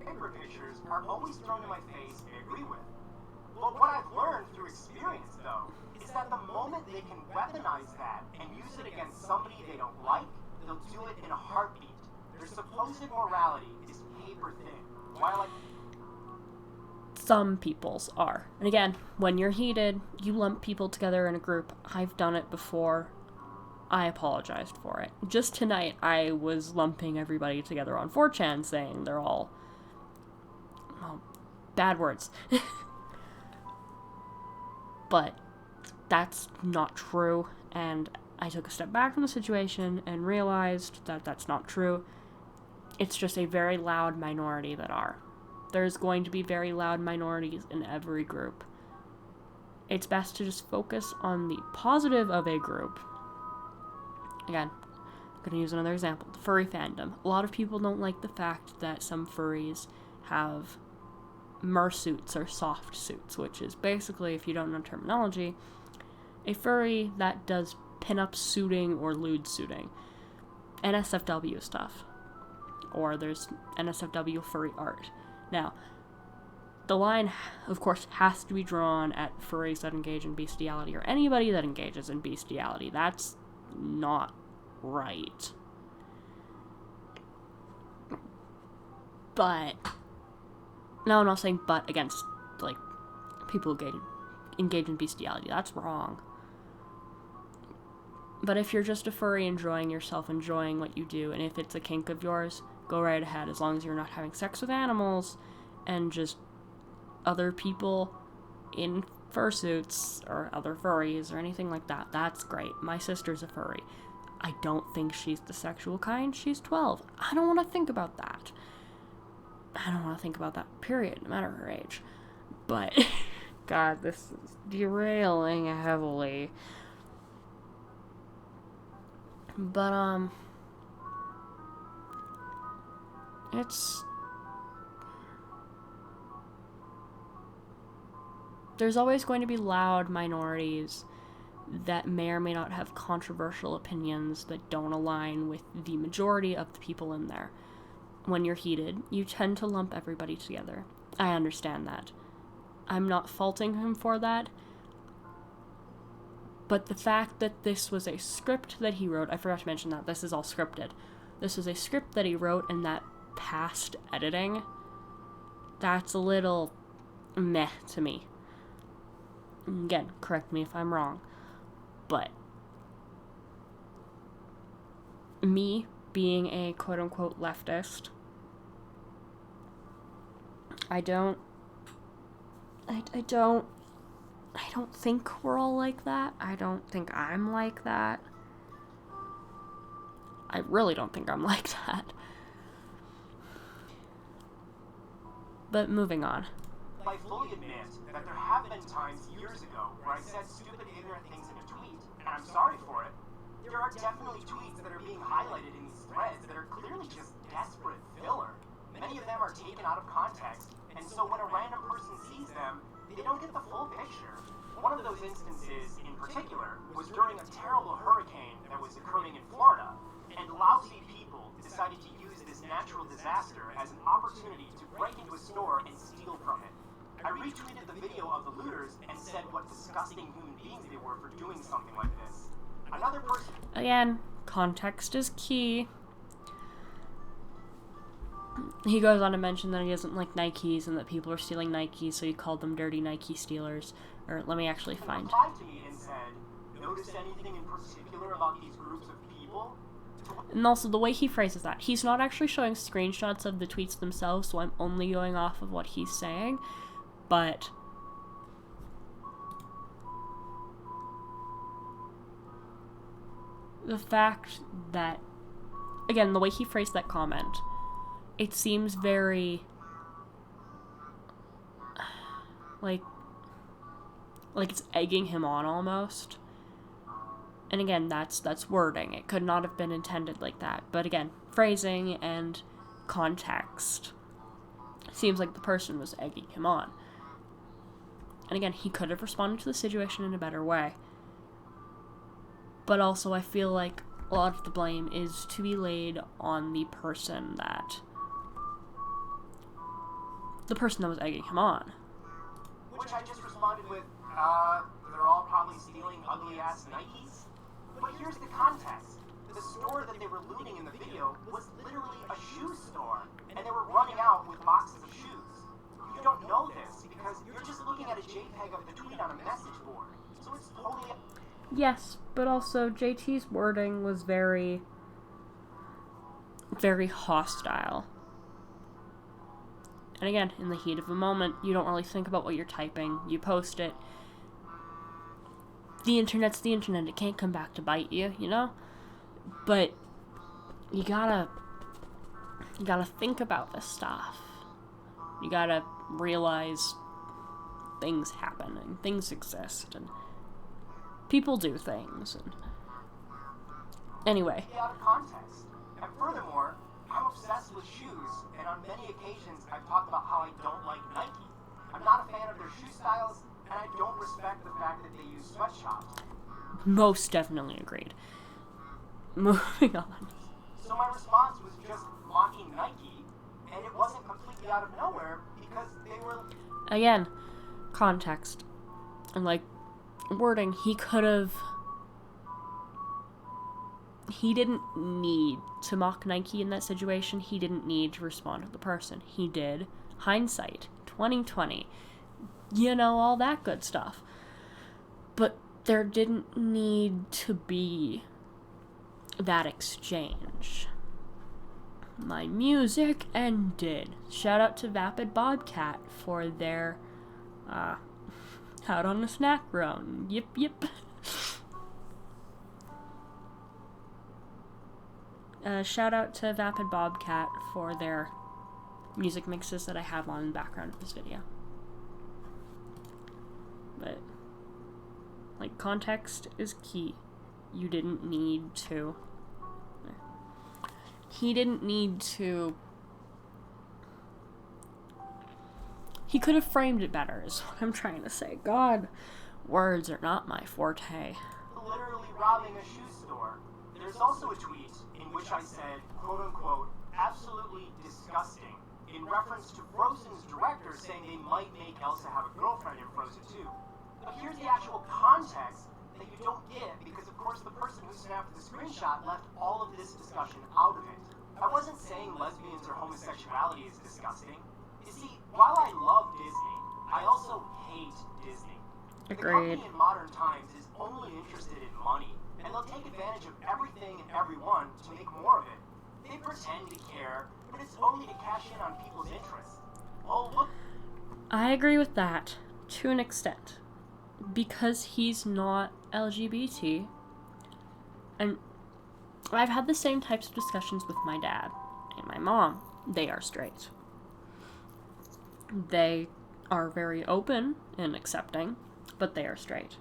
Paper pictures are always thrown in my face, I agree with. But what I've learned through experience, though, is that the moment they can weaponize that and use it against somebody they don't like, they'll do it in a heartbeat. Their supposed morality is paper thin. While some people's are. And again, when you're heated, you lump people together in a group. I've done it before. I apologized for it. Just tonight, I was lumping everybody together on 4chan, saying they're all... well, bad words. But that's not true, and I took a step back from the situation and realized that that's not true. It's just a very loud minority that are. There's going to be very loud minorities in every group. It's best to just focus on the positive of a group. Again, I'm going to use another example. The furry fandom. A lot of people don't like the fact that some furries have mersuits or soft suits, which is basically, if you don't know terminology, a furry that does pin-up suiting or lewd suiting. NSFW stuff. Or there's NSFW furry art. Now, the line, of course, has to be drawn at furries that engage in bestiality, or anybody that engages in bestiality. That's not right. But, no, I'm not saying but against, people who engage in bestiality. That's wrong. But if you're just a furry enjoying yourself, enjoying what you do, and if it's a kink of yours, go right ahead, as long as you're not having sex with animals and just other people in fursuits or other furries or anything like that. That's great. My sister's a furry. I don't think she's the sexual kind. She's 12. I don't want to think about that. I don't want to think about that, period, no matter her age. But, God, this is derailing heavily. But, there's always going to be loud minorities that may or may not have controversial opinions that don't align with the majority of the people in there. When you're heated, you tend to lump everybody together. I understand that. I'm not faulting him for that. But the fact that this was a script that he wrote, I forgot to mention that, this is all scripted. This is a script that he wrote and that past editing, that's a little meh to me. Again, correct me if I'm wrong. But me being a quote-unquote leftist, I don't think we're all like that. I don't think I'm like that. I really don't think I'm like that. But moving on. I fully admit that there have been times years ago where I said stupid, ignorant things in a tweet, and I'm sorry for it. There are definitely tweets that are being highlighted in these threads that are clearly just desperate filler. Many of them are taken out of context, and so when a random person sees them, they don't get the full picture. One of those instances, in particular, was during a terrible hurricane that was occurring in Florida, and lousy people decided to use this natural disaster as an opportunity to break into a store and steal from it. I retweeted the video of the looters and said what disgusting human beings they were for doing something like this. Another person... Again, context is key. He goes on to mention that he doesn't like Nikes and that people are stealing Nikes, so he called them dirty Nike stealers. Or let me actually find... replied to me and said, notice anything in particular about these groups of people? And also, the way he phrases that, he's not actually showing screenshots of the tweets themselves, so I'm only going off of what he's saying. But the fact that, again, the way he phrased that comment, it seems very like it's egging him on almost. And again, that's wording. It could not have been intended like that. But again, phrasing and context seems like the person was egging him on. And again, he could have responded to the situation in a better way. But also, I feel like a lot of the blame is to be laid on the person that was egging him on. Which I just responded with, they're all probably stealing ugly-ass Nikes. But here's the context. The store that they were looting in the video was literally a shoe store, and they were running out with boxes of shoes. You don't know this because you're just looking at a JPEG of the tweet on a message board. So it's totally... Yes, but also JT's wording was very, very hostile. And again, in the heat of the moment, you don't really think about what you're typing. You post it. The internet's the internet. It can't come back to bite you, you know? But you gotta think about this stuff. You gotta realize things happen and things exist and people do things. And anyway. Out of context. And furthermore, I'm obsessed with shoes, and on many occasions I've talked about how I don't like Nike. I'm not a fan of their shoe styles, and I don't respect the fact that they use sweatshops. Most definitely agreed. Moving on. So my response was just mocking Nike, and it wasn't completely out of nowhere because they were... Again, context. And like, wording, he didn't need to mock Nike in that situation. He didn't need to respond to the person. He did. Hindsight. 2020. You know, all that good stuff. But there didn't need to be that exchange. My music ended. Shout out to VapidBobcat for their out on a snack run. Yip. Shout out to VapidBobcat for their music mixes that I have on in the background of this video. but, like, context is key. You didn't need to. He didn't need to. He could have framed it better, is what I'm trying to say. God, words are not my forte. Literally robbing a shoe store. There's also a tweet in which I said, quote unquote, absolutely disgusting, in reference to Frozen's director saying they might make Elsa have a girlfriend in Frozen 2. But here's the actual context that you don't get, because of course the person who snapped the screenshot left all of this discussion out of it. I wasn't saying lesbians or homosexuality is disgusting. You see, while I love Disney, I also hate Disney. Agreed. The company in modern times is only interested in money, and they'll take advantage of everything and everyone to make more of it. They pretend to care, but it's only to cash in on people's interests. Oh, look. I agree with that, to an extent. Because he's not LGBT. And I've had the same types of discussions with my dad and my mom. They are straight. They are very open and accepting, but they are straight.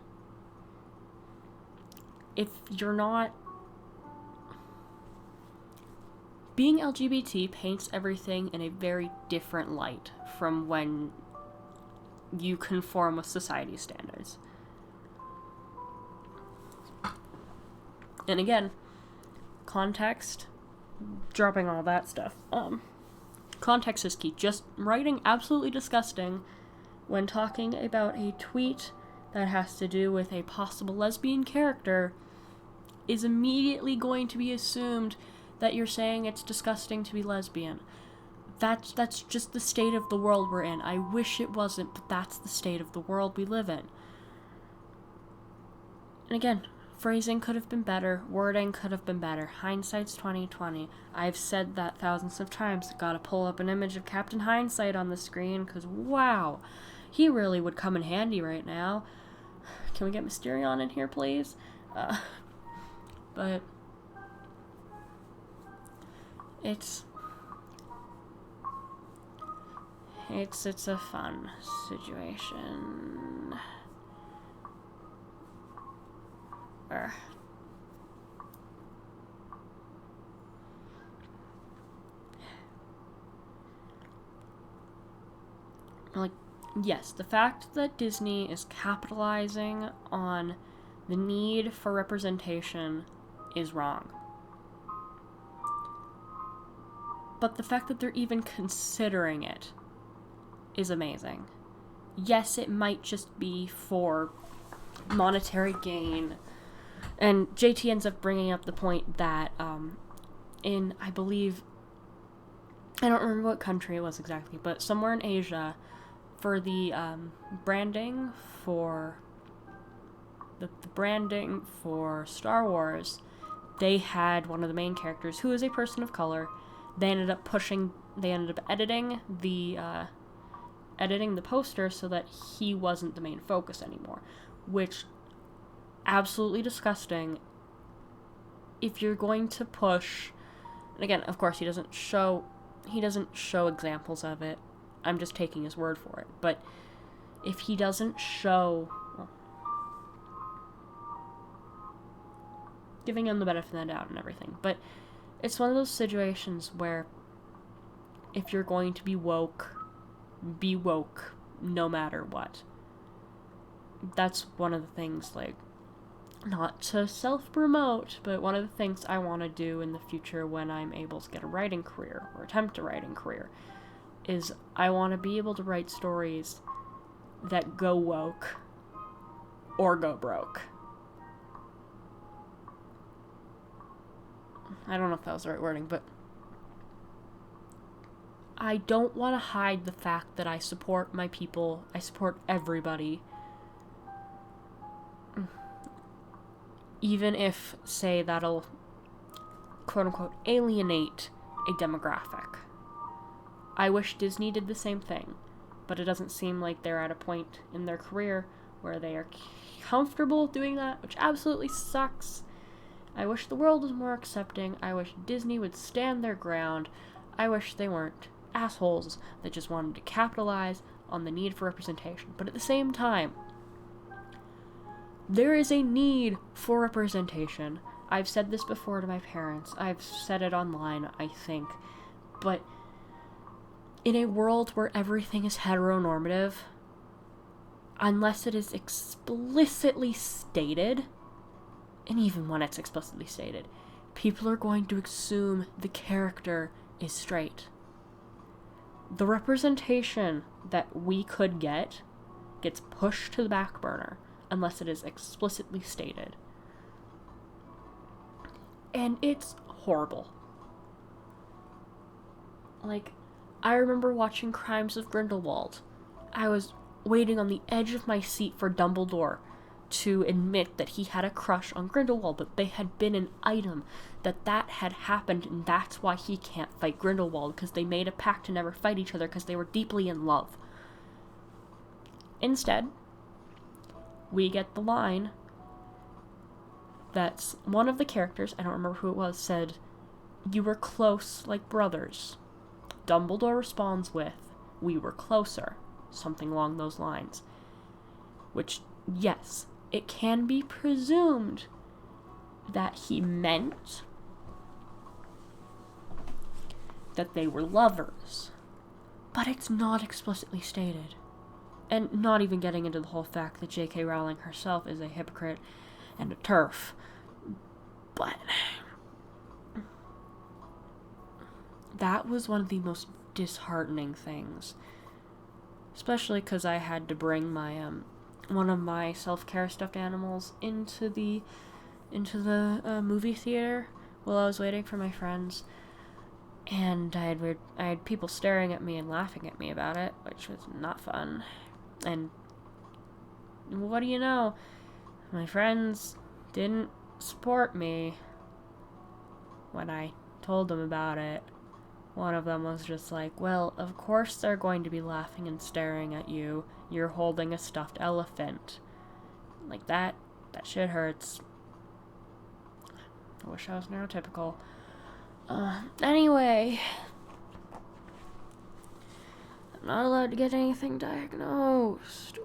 If you're not... Being LGBT paints everything in a very different light from when you conform with society's standards. And again, context, dropping all that stuff. Context is key. Just writing absolutely disgusting when talking about a tweet that has to do with a possible lesbian character is immediately going to be assumed that you're saying it's disgusting to be lesbian. That's just the state of the world we're in. I wish it wasn't, but that's the state of the world we live in. And again, phrasing could have been better, wording could have been better. Hindsight's 2020. I've said that thousands of times. Gotta pull up an image of Captain Hindsight on the screen, because wow, he really would come in handy right now. Can we get Mysterion in here, please? But it's a fun situation. Like, yes, the fact that Disney is capitalizing on the need for representation is wrong. But the fact that they're even considering it is amazing. Yes, it might just be for monetary gain. And JT ends up bringing up the point that in, I believe, I don't remember what country it was exactly, but somewhere in Asia, for the branding for the branding for Star Wars, they had one of the main characters who is a person of color. They ended up editing the poster so that he wasn't the main focus anymore, which absolutely disgusting. If you're going to push, and again, of course, he doesn't show examples of it. I'm just taking his word for it. But if he doesn't show, well, giving him the benefit of the doubt and everything, but it's one of those situations where if you're going to be woke no matter what. That's one of the things, like, not to self-promote, but one of the things I want to do in the future when I'm able to get a writing career, or attempt a writing career, is I want to be able to write stories that go woke or go broke. I don't know if that was the right wording, but I don't want to hide the fact that I support my people, I support everybody. Even if, say, that'll, quote-unquote, alienate a demographic. I wish Disney did the same thing, but it doesn't seem like they're at a point in their career where they are comfortable doing that, which absolutely sucks. I wish the world was more accepting. I wish Disney would stand their ground. I wish they weren't assholes that just wanted to capitalize on the need for representation. But at the same time, There is a need for representation. I've said this before to my parents. I've said it online, I think. But in a world where everything is heteronormative, unless it is explicitly stated, and even when it's explicitly stated, people are going to assume the character is straight. The representation that we could get gets pushed to the back burner unless it is explicitly stated. And it's horrible. Like, I remember watching Crimes of Grindelwald. I was waiting on the edge of my seat for Dumbledore to admit that he had a crush on Grindelwald, but they had been an item that had happened, and that's why he can't fight Grindelwald, because they made a pact to never fight each other because they were deeply in love. Instead, we get the line that one of the characters, I don't remember who it was, said, "You were close like brothers." Dumbledore responds with, "We were closer," something along those lines. Which, yes, it can be presumed that he meant that they were lovers, but it's not explicitly stated. And not even getting into the whole fact that J.K. Rowling herself is a hypocrite and a TERF. But that was one of the most disheartening things. Especially because I had to bring my, one of my self-care stuffed animals into the movie theater while I was waiting for my friends. And I had people staring at me and laughing at me about it, which was not fun. And what do you know? My friends didn't support me when I told them about it. One of them was just like, "Well, of course they're going to be laughing and staring at you. You're holding a stuffed elephant." Like, that shit hurts. I wish I was neurotypical. Anyway. I'm not allowed to get anything diagnosed.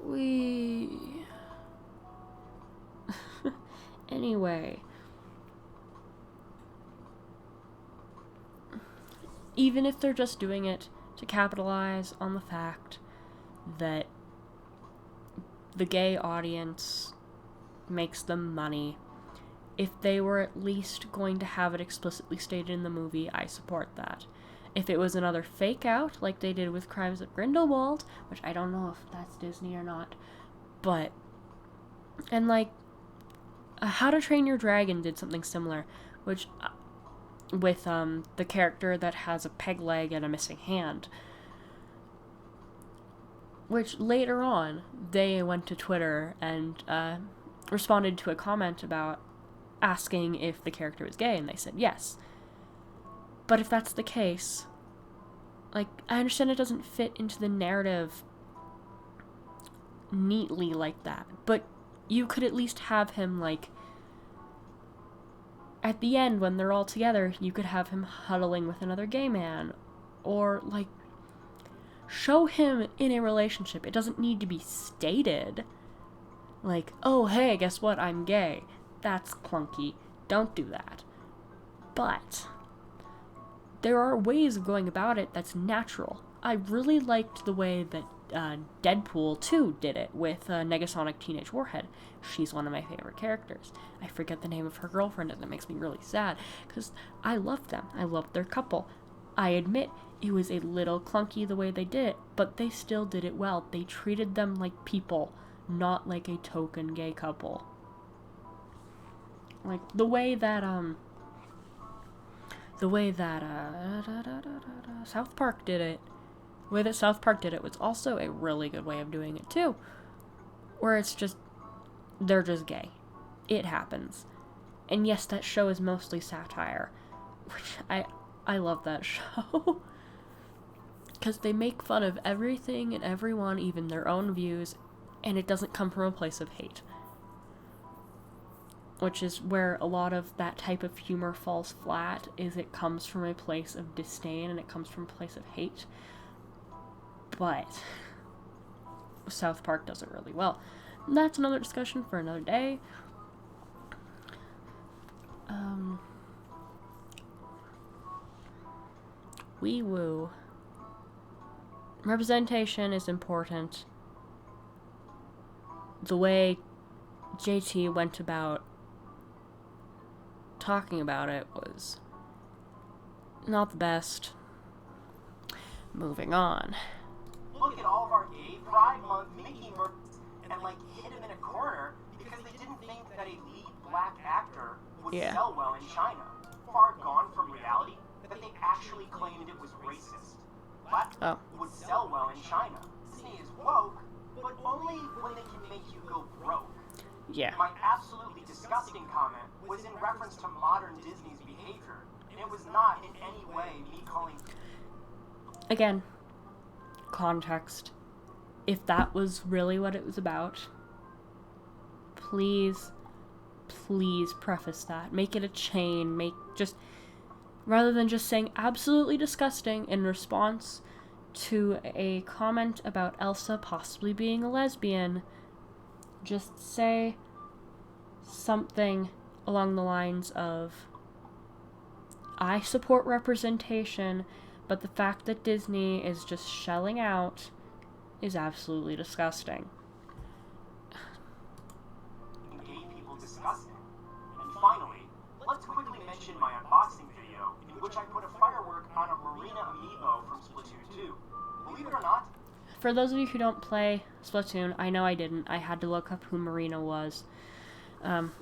Anyway. Even if they're just doing it to capitalize on the fact that the gay audience makes them money, if they were at least going to have it explicitly stated in the movie, I support that. If it was another fake out, like they did with Crimes of Grindelwald, which I don't know if that's Disney or not, but, and like, How to Train Your Dragon did something similar, which, with, the character that has a peg leg and a missing hand, which later on, they went to Twitter and, responded to a comment about asking if the character was gay, and they said yes. But if that's the case, like, I understand it doesn't fit into the narrative neatly like that, but you could at least have him, like, at the end when they're all together, you could have him huddling with another gay man, or, like, show him in a relationship. It doesn't need to be stated. Like, "Oh, hey, guess what? I'm gay." That's clunky. Don't do that. But there are ways of going about it that's natural. I really liked the way that Deadpool 2 did it with Negasonic Teenage Warhead. She's one of my favorite characters. I forget the name of her girlfriend, and it makes me really sad, because I loved them. I loved their couple. I admit it was a little clunky the way they did it, but they still did it well. They treated them like people, not like a token gay couple. Like, the way that South Park did it. The way that South Park did it was also a really good way of doing it, too. Where it's just, they're just gay. It happens. And yes, that show is mostly satire. Which, I love that show. Because they make fun of everything and everyone, even their own views, and it doesn't come from a place of hate. Which is where a lot of that type of humor falls flat, is it comes from a place of disdain and it comes from a place of hate. But South Park does it really well. that's another discussion for another day. Wee woo. Representation is important. The way JT went about talking about it was not the best. Moving on. Look at all of our gay Pride Month Mickey Mouse and like hit him in a corner because they didn't think that a lead black actor would sell well in China. Far gone from reality that they actually claimed it was racist. Black would sell well in China. Disney is woke, but only when they can make you go broke. Yeah. My absolutely disgusting comment was in reference to modern Disney's behavior, and it was not in any way me calling... Again, context. If that was really what it was about, please preface that. Make it a chain. Rather than just saying absolutely disgusting in response to a comment about Elsa possibly being a lesbian, just say something along the lines of, I support representation, but the fact that Disney is just shelling out is absolutely disgusting. Gay people disgusting. And finally, let's quickly mention my unboxing video, in which I put a firework on a Marina amiibo from Splatoon 2. Believe it or not, for those of you who don't play Splatoon, I know I didn't. I had to look up who Marina was.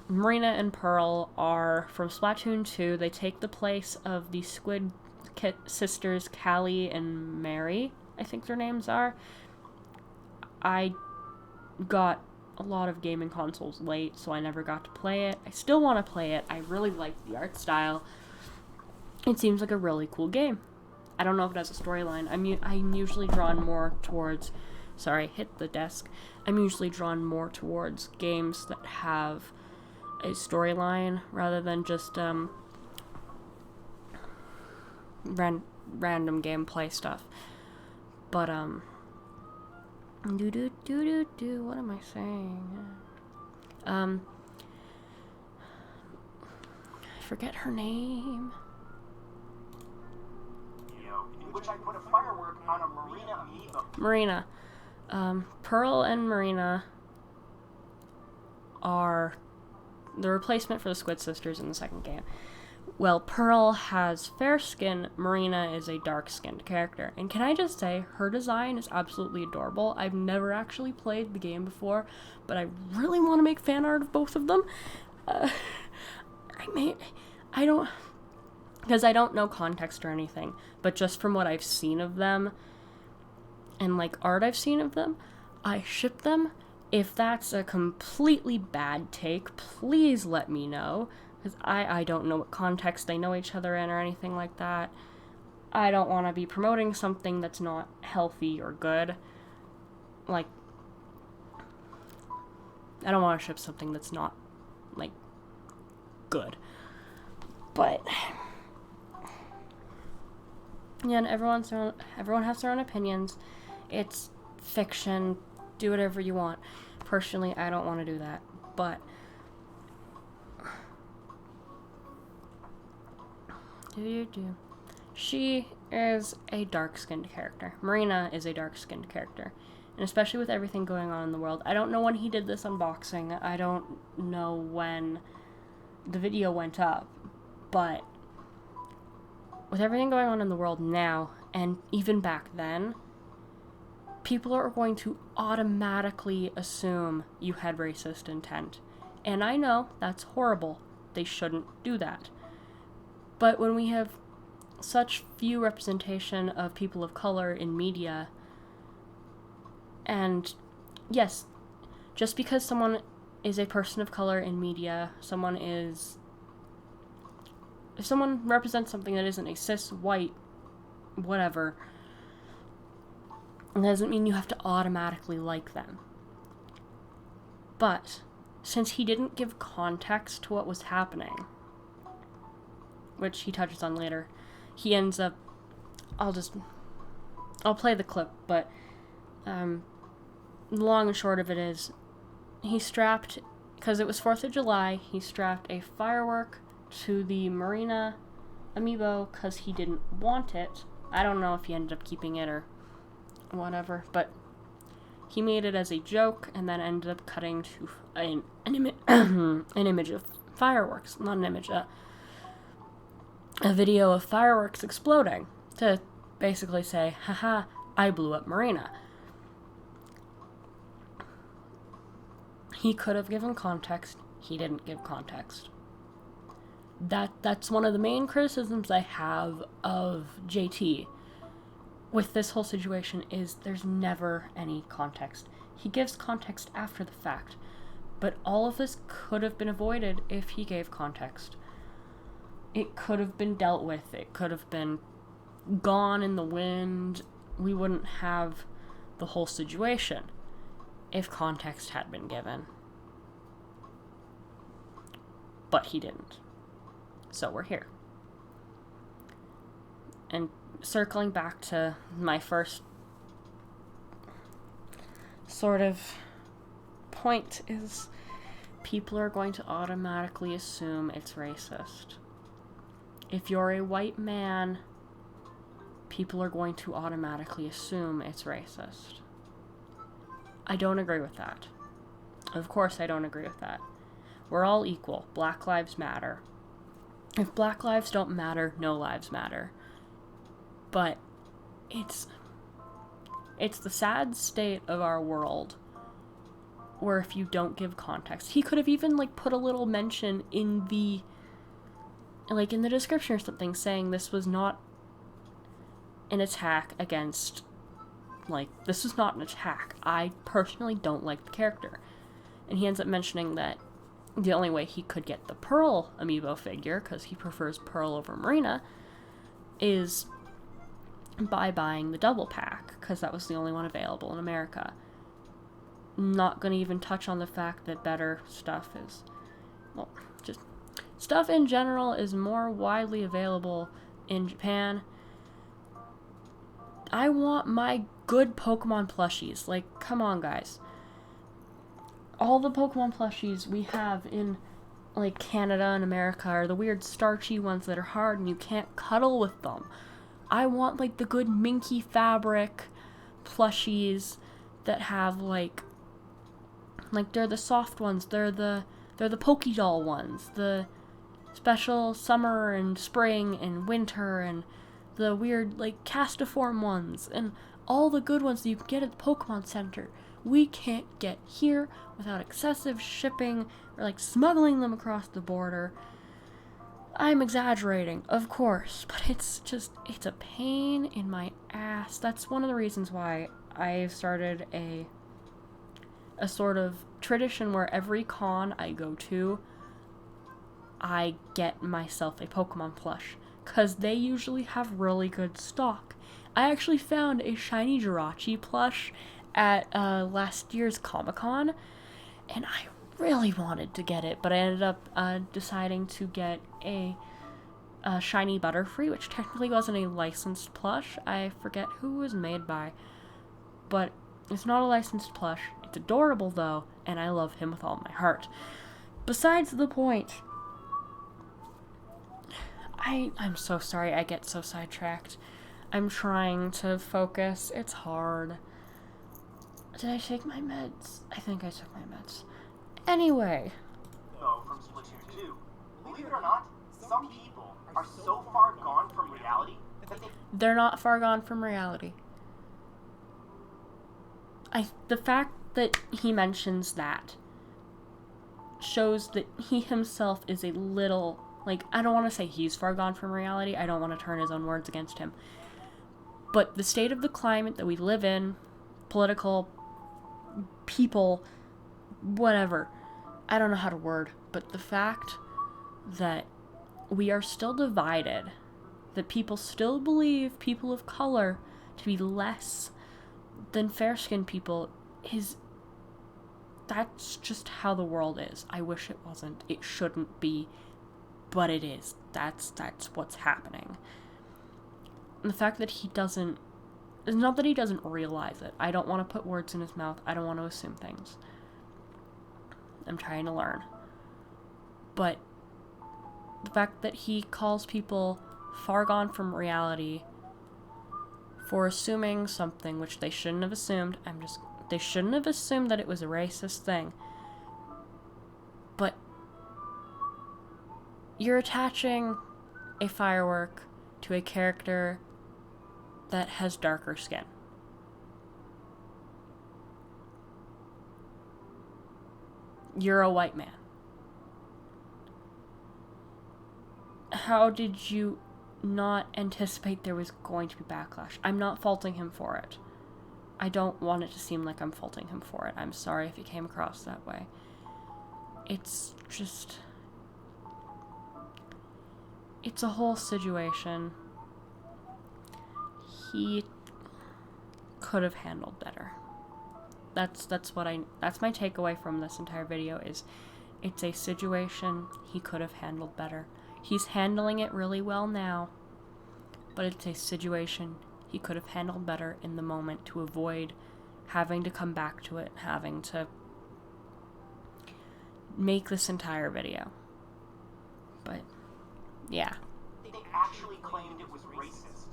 Marina and Pearl are from Splatoon 2. They take the place of the Squid Kit sisters, Callie and Mary, I think their names are. I got a lot of gaming consoles late, so I never got to play it. I still want to play it. I really like the art style. It seems like a really cool game. I don't know if it has a storyline. I'm usually drawn more towards... Sorry, hit the desk. I'm usually drawn more towards games that have a storyline rather than just random gameplay stuff. But what am I saying? I forget her name. In which I put a firework on a Marina amiibo. Marina. Pearl and Marina are the replacement for the Squid Sisters in the second game. Well, Pearl has fair skin, Marina is a dark-skinned character. And can I just say, her design is absolutely adorable. I've never actually played the game before, but I really want to make fan art of both of them. Because I don't know context or anything, but just from what I've seen of them, and like art I've seen of them, I ship them. If that's a completely bad take, please let me know, because I don't know what context they know each other in or anything like that. I don't want to be promoting something that's not healthy or good. Like, I don't want to ship something that's not, like, good. But... yeah, and everyone has their own opinions. It's fiction. Do whatever you want. Personally, I don't want to do that. But she is a dark-skinned character. Marina is a dark-skinned character. And especially with everything going on in the world. I don't know when he did this unboxing. I don't know when the video went up. But with everything going on in the world now, and even back then, people are going to automatically assume you had racist intent. And I know that's horrible. They shouldn't do that. But when we have such few representation of people of color in media, and yes, just because someone is a person of color in media, if someone represents something that isn't a cis, white, whatever, it doesn't mean you have to automatically like them. But, since he didn't give context to what was happening, which he touches on later, he ends up... I'll play the clip, but the long and short of it is, he strapped, because it was 4th of July, he strapped a firework to the Marina amiibo because he didn't want it. I don't know if he ended up keeping it or whatever, but he made it as a joke and then ended up cutting to an image of fireworks, not an image, a video of fireworks exploding to basically say, haha, I blew up Marina. He could have given context. He didn't give context. That's one of the main criticisms I have of JT with this whole situation is there's never any context. He gives context after the fact, but all of this could have been avoided if he gave context. It could have been dealt with. It could have been gone in the wind. We wouldn't have the whole situation if context had been given. But he didn't. So we're here. And circling back to my first sort of point is people are going to automatically assume it's racist. If you're a white man, people are going to automatically assume it's racist. I don't agree with that. Of course I don't agree with that. We're all equal. Black lives matter. If black lives don't matter, no lives matter. But it's the sad state of our world where if you don't give context, he could have even put a little mention in the description or something saying this was not an attack against, this was not an attack. I personally don't like the character. And he ends up mentioning that the only way he could get the Pearl amiibo figure, because he prefers Pearl over Marina, is by buying the double pack, because that was the only one available in America. Not going to even touch on the fact that better stuff is, just stuff in general is more widely available in Japan. I want my good Pokemon plushies. Come on, guys. All the Pokemon plushies we have in, Canada and America are the weird starchy ones that are hard and you can't cuddle with them. I want, the good minky fabric plushies that have, they're the soft ones. They're the Pokédoll ones. The special summer and spring and winter and the weird, castiform ones. And all the good ones that you can get at the Pokemon Center. We can't get here without excessive shipping or smuggling them across the border. I'm exaggerating, of course, but it's a pain in my ass. That's one of the reasons why I've started a sort of tradition where every con I go to, I get myself a Pokemon plush, because they usually have really good stock. I actually found a shiny Jirachi plush at last year's Comic-Con, and I really wanted to get it, but I ended up deciding to get a shiny Butterfree, which technically wasn't a licensed plush. I forget who it was made by, but it's not a licensed plush. It's adorable, though, and I love him with all my heart. Besides the point, I'm so sorry I get so sidetracked. I'm trying to focus. It's hard. Did I take my meds? I think I took my meds. Anyway. Though from Splatoon 2, believe it or not, some people are so far gone from reality that they're not far gone from reality. The fact that he mentions that shows that he himself is a little, I don't want to say he's far gone from reality. I don't want to turn his own words against him. But the state of the climate that we live in, political, people, whatever, I don't know how to word, but the fact that we are still divided, that people still believe people of color to be less than fair-skinned people, that's just how the world is. I wish it wasn't. It shouldn't be, but it is. That's what's happening. And the fact that he doesn't, it's not that he doesn't realize it. I don't want to put words in his mouth. I don't want to assume things. I'm trying to learn. But the fact that he calls people far gone from reality for assuming something which they shouldn't have assumed, they shouldn't have assumed that it was a racist thing. But you're attaching a firework to a character that has darker skin. You're a white man. How did you not anticipate there was going to be backlash? I'm not faulting him for it. I don't want it to seem like I'm faulting him for it. I'm sorry if it came across that way. It's just... it's a whole situation he could have handled better. That's my takeaway from this entire video is it's a situation he could have handled better. He's handling it really well now, but it's a situation he could have handled better in the moment to avoid having to come back to it, having to make this entire video. But, yeah. They actually claimed it was racist.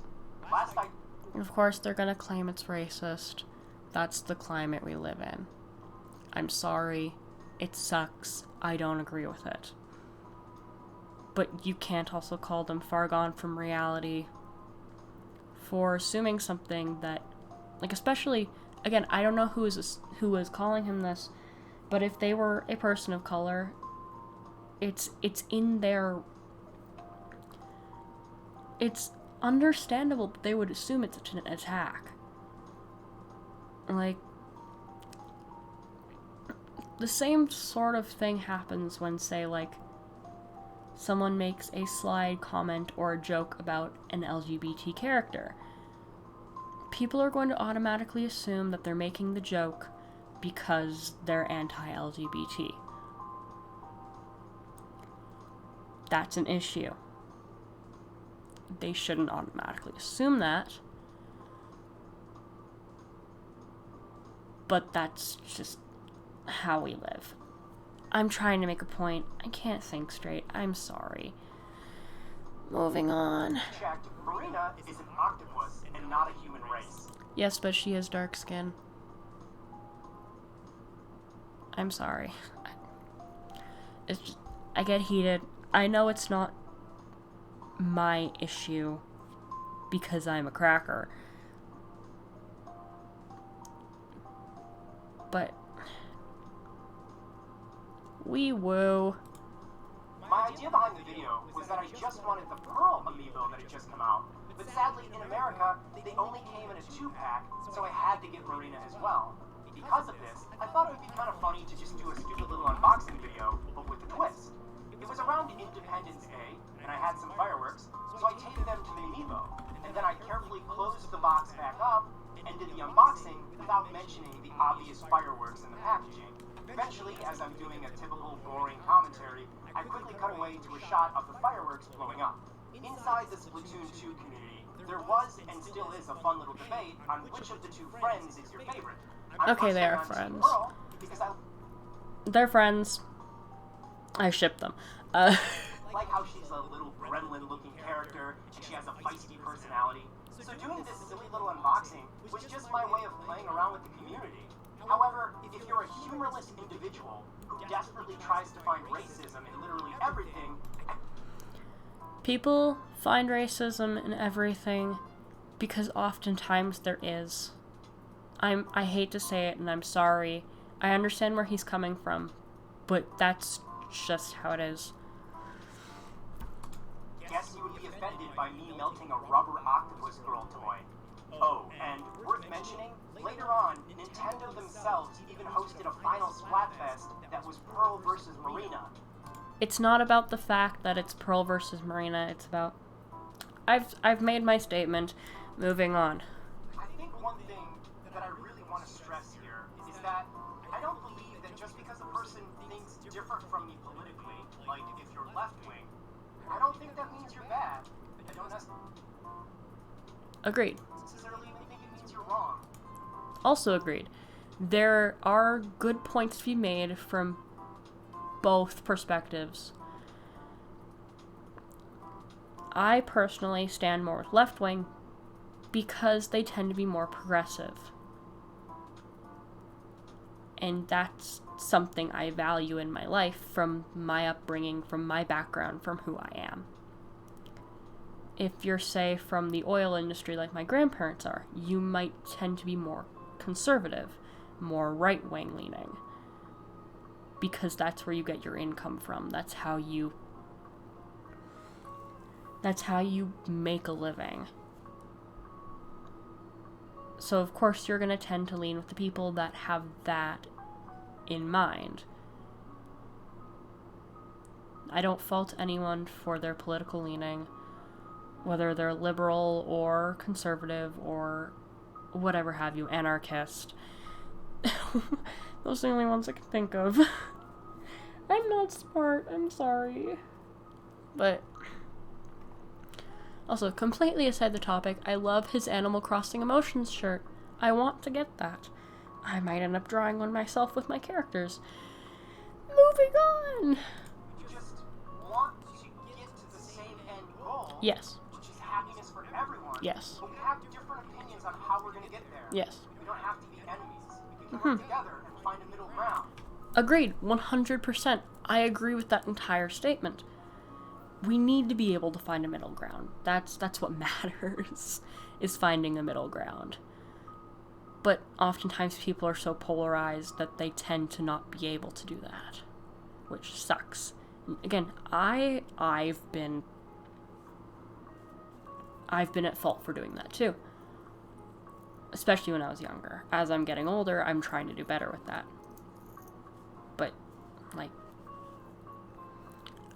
Of course they're gonna claim it's racist. That's the climate we live in. I'm sorry. It sucks. I don't agree with it. But you can't also call them far gone from reality for assuming something that, like, especially, again, I don't know who was calling him this, but if they were a person of color, it's in their... it's understandable that they would assume it's an attack. Like, the same sort of thing happens when, say, like, someone makes a slide comment or a joke about an LGBT character. People are going to automatically assume that they're making the joke because they're anti-LGBT. That's an issue. They shouldn't automatically assume that. But that's just how we live. I'm trying to make a point. I can't think straight. I'm sorry. Moving on. Checked. Marina is an octopus and not a human race. Yes, but she has dark skin. I'm sorry. It's just, I get heated. I know it's not my issue because I'm a cracker. But wee woo. My idea behind the video was that I just wanted the Pearl amiibo that had just come out, but sadly in America they only came in a 2-pack, so I had to get Marina as well. Because of this, I thought it would be kind of funny to just do a stupid little unboxing video, but with a twist. It was around Independence Day, and I had some fireworks, so I taped them to the amiibo, and then I carefully closed the box back up and did the unboxing without mentioning the obvious fireworks in the packaging. Eventually, as I'm doing a typical boring commentary, I quickly cut away to a shot of the fireworks blowing up. Inside the Splatoon 2 community, there was and still is a fun little debate on which of the two friends is your favorite. Okay, they are friends. They're friends. I ship them. Like how she's a little gremlin-looking character, and she has a feisty personality. So doing this silly little unboxing was just my way of playing around with the community. However, if you're a humorless individual who desperately tries to find racism in literally everything... People find racism in everything because oftentimes there is. I hate to say it, and I'm sorry. I understand where he's coming from, but that's just how it is. Guess you would be offended by me melting a rubber octopus girl toy. Oh, and worth mentioning, later on, Nintendo themselves even hosted a final Splatfest that was Pearl versus Marina. It's not about the fact that it's Pearl versus Marina, it's about... I've made my statement. Moving on. I think one thing that I really want to stress here is that I don't believe that just because a person thinks different from me politically, like if you're left-wing, I don't think that means you're bad. I don't Agreed. necessarily even think it means you're wrong. Also agreed. There are good points to be made from both perspectives. I personally stand more with left-wing because they tend to be more progressive. And that's something I value in my life from my upbringing, from my background, from who I am. If you're, say, from the oil industry like my grandparents are, you might tend to be more conservative, more right-wing leaning. Because that's where you get your income from. That's how you make a living. So of course you're going to tend to lean with the people that have that in mind. I don't fault anyone for their political leaning, whether they're liberal or conservative or whatever have you, anarchist. Those are the only ones I can think of. I'm not smart, I'm sorry. But also, completely aside the topic, I love his Animal Crossing Emotions shirt. I want to get that. I might end up drawing one myself with my characters. Moving on! We just want to get to the same end goal. Yes. Which is happiness for everyone. Yes. But we have different opinions on how we're going to get there. Yes. We don't have to be enemies. We can work together and find a middle ground. Agreed, 100%. I agree with that entire statement. We need to be able to find a middle ground. That's what matters, is finding a middle ground. But oftentimes people are so polarized that they tend to not be able to do that, which sucks. Again, I've been at fault for doing that too. Especially when I was younger. As I'm getting older, I'm trying to do better with that. But, like,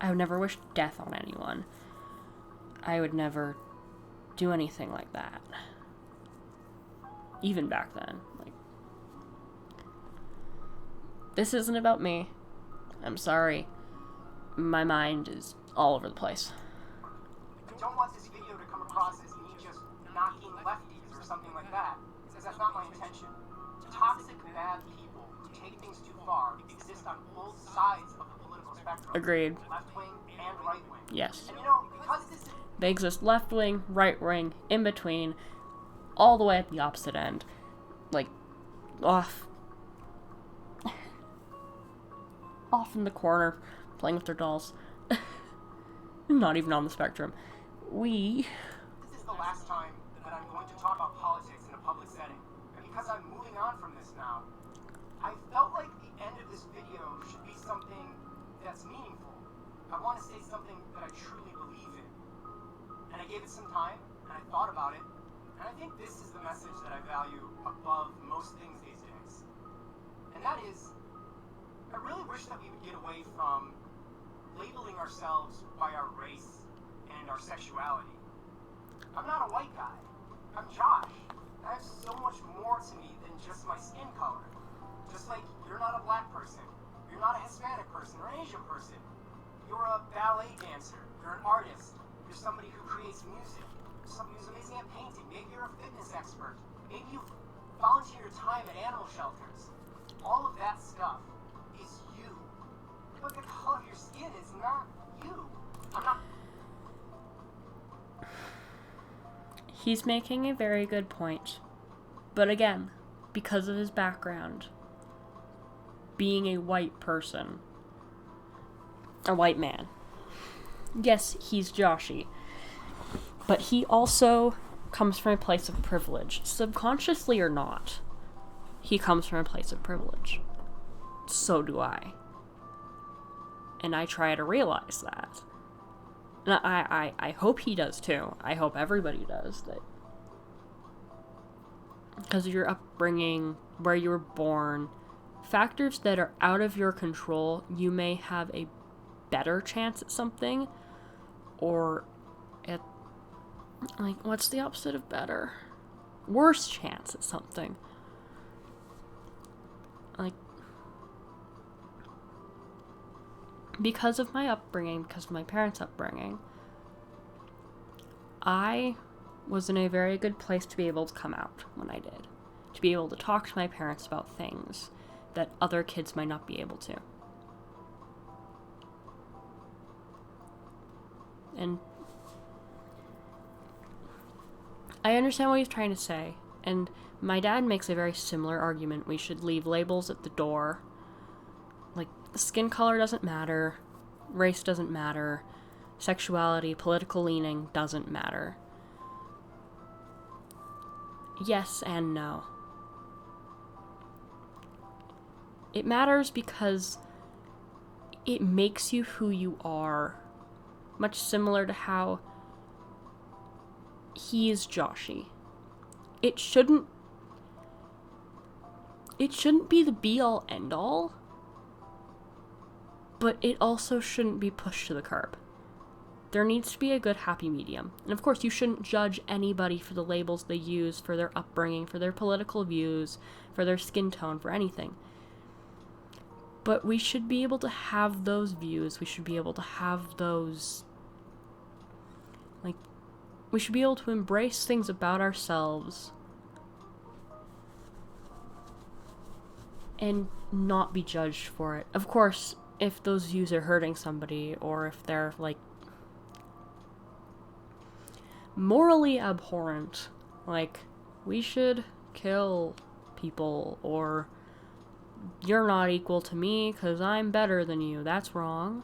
I would never wish death on anyone. I would never do anything like that. Even back then. Like, this isn't about me. I'm sorry. My mind is all over the place. I don't want this video to come across as me just knocking lefties or something like that, because that's not my intention. Toxic, bad people who take things too far exist on both sides of the political spectrum. Agreed. Left wing and right wing. Yes. And because this is... They exist left wing, right wing, in between, all the way at the opposite end. Like, off in the corner, playing with their dolls. Not even on the spectrum. This is the last time that I'm going to talk about politics in a public setting. And because I'm moving on from this now, I felt like the end of this video should be something that's meaningful. I want to say something that I truly believe in. And I gave it some time, and I thought about it, and I think this is the message that I value above most things these days. And that is, I really wish that we would get away from labeling ourselves by our race and our sexuality. I'm not a white guy. I'm Josh. I have so much more to me than just my skin color. Just like you're not a black person, you're not a Hispanic person or an Asian person. You're a ballet dancer, you're an artist, you're somebody who creates music, you're somebody who's amazing at painting, maybe you're a fitness expert, maybe you volunteer your time at animal shelters. All of that stuff is you. But the color of your skin is not you. I'm not... He's making a very good point. But again, because of his background, being a white person, a white man, yes, he's Joshy, but he also comes from a place of privilege, subconsciously or not. He comes from a place of privilege. So do I. And I try to realize that. And I hope he does too. I hope everybody does. That because of your upbringing, where you were born, factors that are out of your control, you may have a better chance at something, or at, like, what's the opposite of better? Worse chance at something. Like, because of my upbringing, because of my parents' upbringing, I was in a very good place to be able to come out when I did. To be able to talk to my parents about things that other kids might not be able to. And I understand what he's trying to say, and my dad makes a very similar argument. We should leave labels at the door. Like, skin color doesn't matter, race doesn't matter, sexuality, political leaning doesn't matter. Yes and no. It matters because it makes you who you are, much similar to how he is Joshy. It shouldn't be the be-all, end-all, but it also shouldn't be pushed to the curb. There needs to be a good happy medium. And of course, you shouldn't judge anybody for the labels they use, for their upbringing, for their political views, for their skin tone, for anything. But we should be able to have those views. We should be able to have those, we should be able to embrace things about ourselves and not be judged for it. Of course, if those views are hurting somebody, or if they're, morally abhorrent, we should kill people, or you're not equal to me because I'm better than you. That's wrong.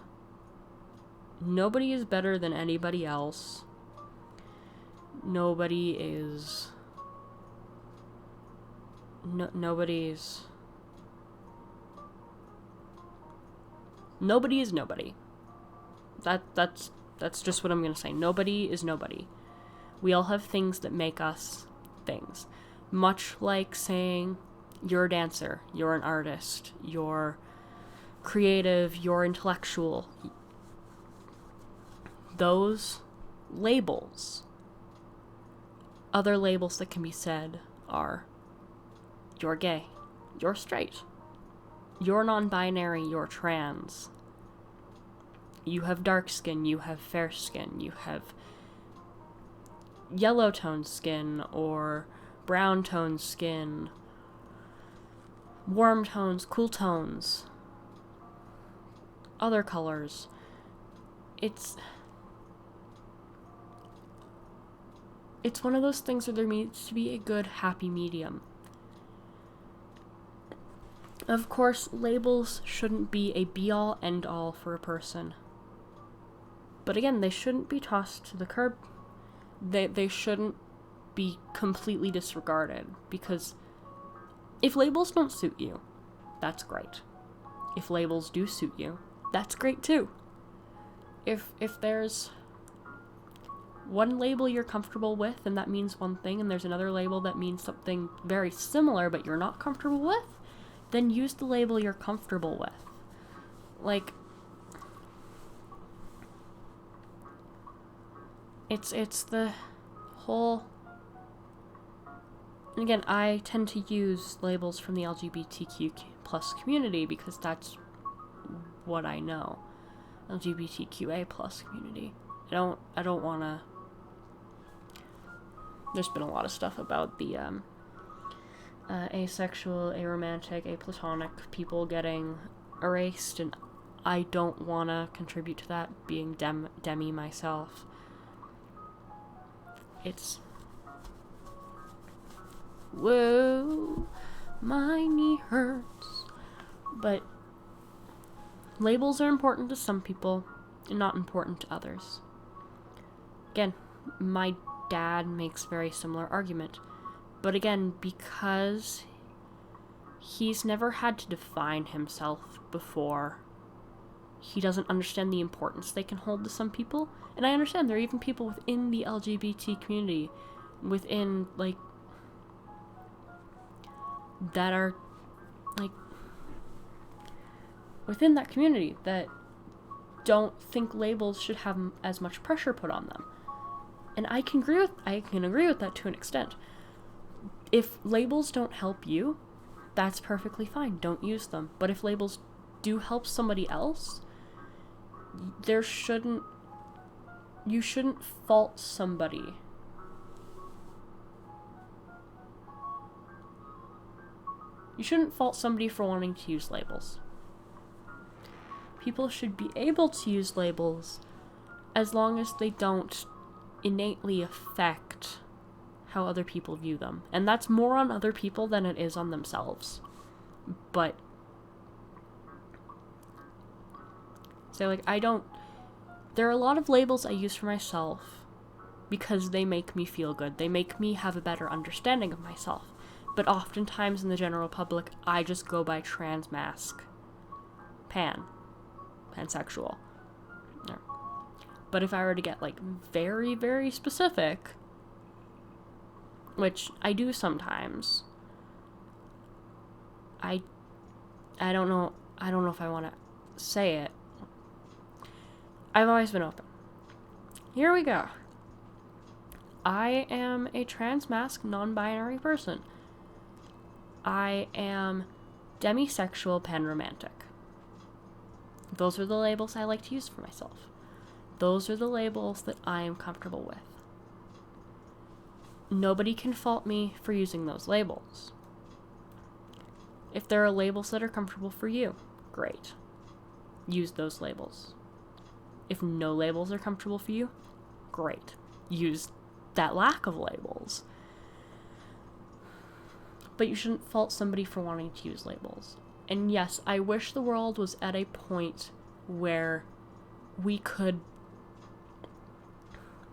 Nobody is better than anybody else. Nobody's nobody is nobody. That's just what I'm gonna say. Nobody is nobody. We all have things that make us things. Much like saying you're a dancer, you're an artist, you're creative, you're intellectual. Those labels, other labels that can be said are you're gay, you're straight, you're non-binary, you're trans, you have dark skin, you have fair skin, you have yellow toned skin or brown toned skin, warm tones, cool tones, other colors. It's one of those things where there needs to be a good happy medium. Of course, labels shouldn't be a be-all, end-all for a person. But again, they shouldn't be tossed to the curb. They shouldn't be completely disregarded, because if labels don't suit you, that's great. If labels do suit you, that's great too. If there's one label you're comfortable with and that means one thing, and there's another label that means something very similar but you're not comfortable with, then use the label you're comfortable with. It's the whole... And again, I tend to use labels from the LGBTQ plus community because that's what I know. LGBTQA plus community. I don't want to... There's been a lot of stuff about the asexual, aromantic, aplatonic people getting erased, and I don't want to contribute to that, being demi myself. It's... Whoa, my knee hurts. But labels are important to some people and not important to others. Again, my dad makes a very similar argument. But again, because he's never had to define himself before, he doesn't understand the importance they can hold to some people. And I understand there are even people within the LGBT community, within, that are, within that community that don't think labels should have as much pressure put on them. And I can agree with that to an extent. If labels don't help you, that's perfectly fine. Don't use them. But if labels do help somebody else, you shouldn't fault somebody. You shouldn't fault somebody for wanting to use labels. People should be able to use labels as long as they don't innately affect how other people view them. And that's more on other people than it is on themselves. But, so like, there are a lot of labels I use for myself because they make me feel good. They make me have a better understanding of myself. But oftentimes in the general public, I just go by trans mask. Pansexual. No. But if I were to get, like, very, very specific, which I do sometimes, I don't know if I want to say it. I've always been open. Here we go. I am a trans mask, non-binary person. I am demisexual, panromantic. Those are the labels I like to use for myself. Those are the labels that I am comfortable with. Nobody can fault me for using those labels. If there are labels that are comfortable for you, great. Use those labels. If no labels are comfortable for you, great. Use that lack of labels. But you shouldn't fault somebody for wanting to use labels. And yes, I wish the world was at a point where we could,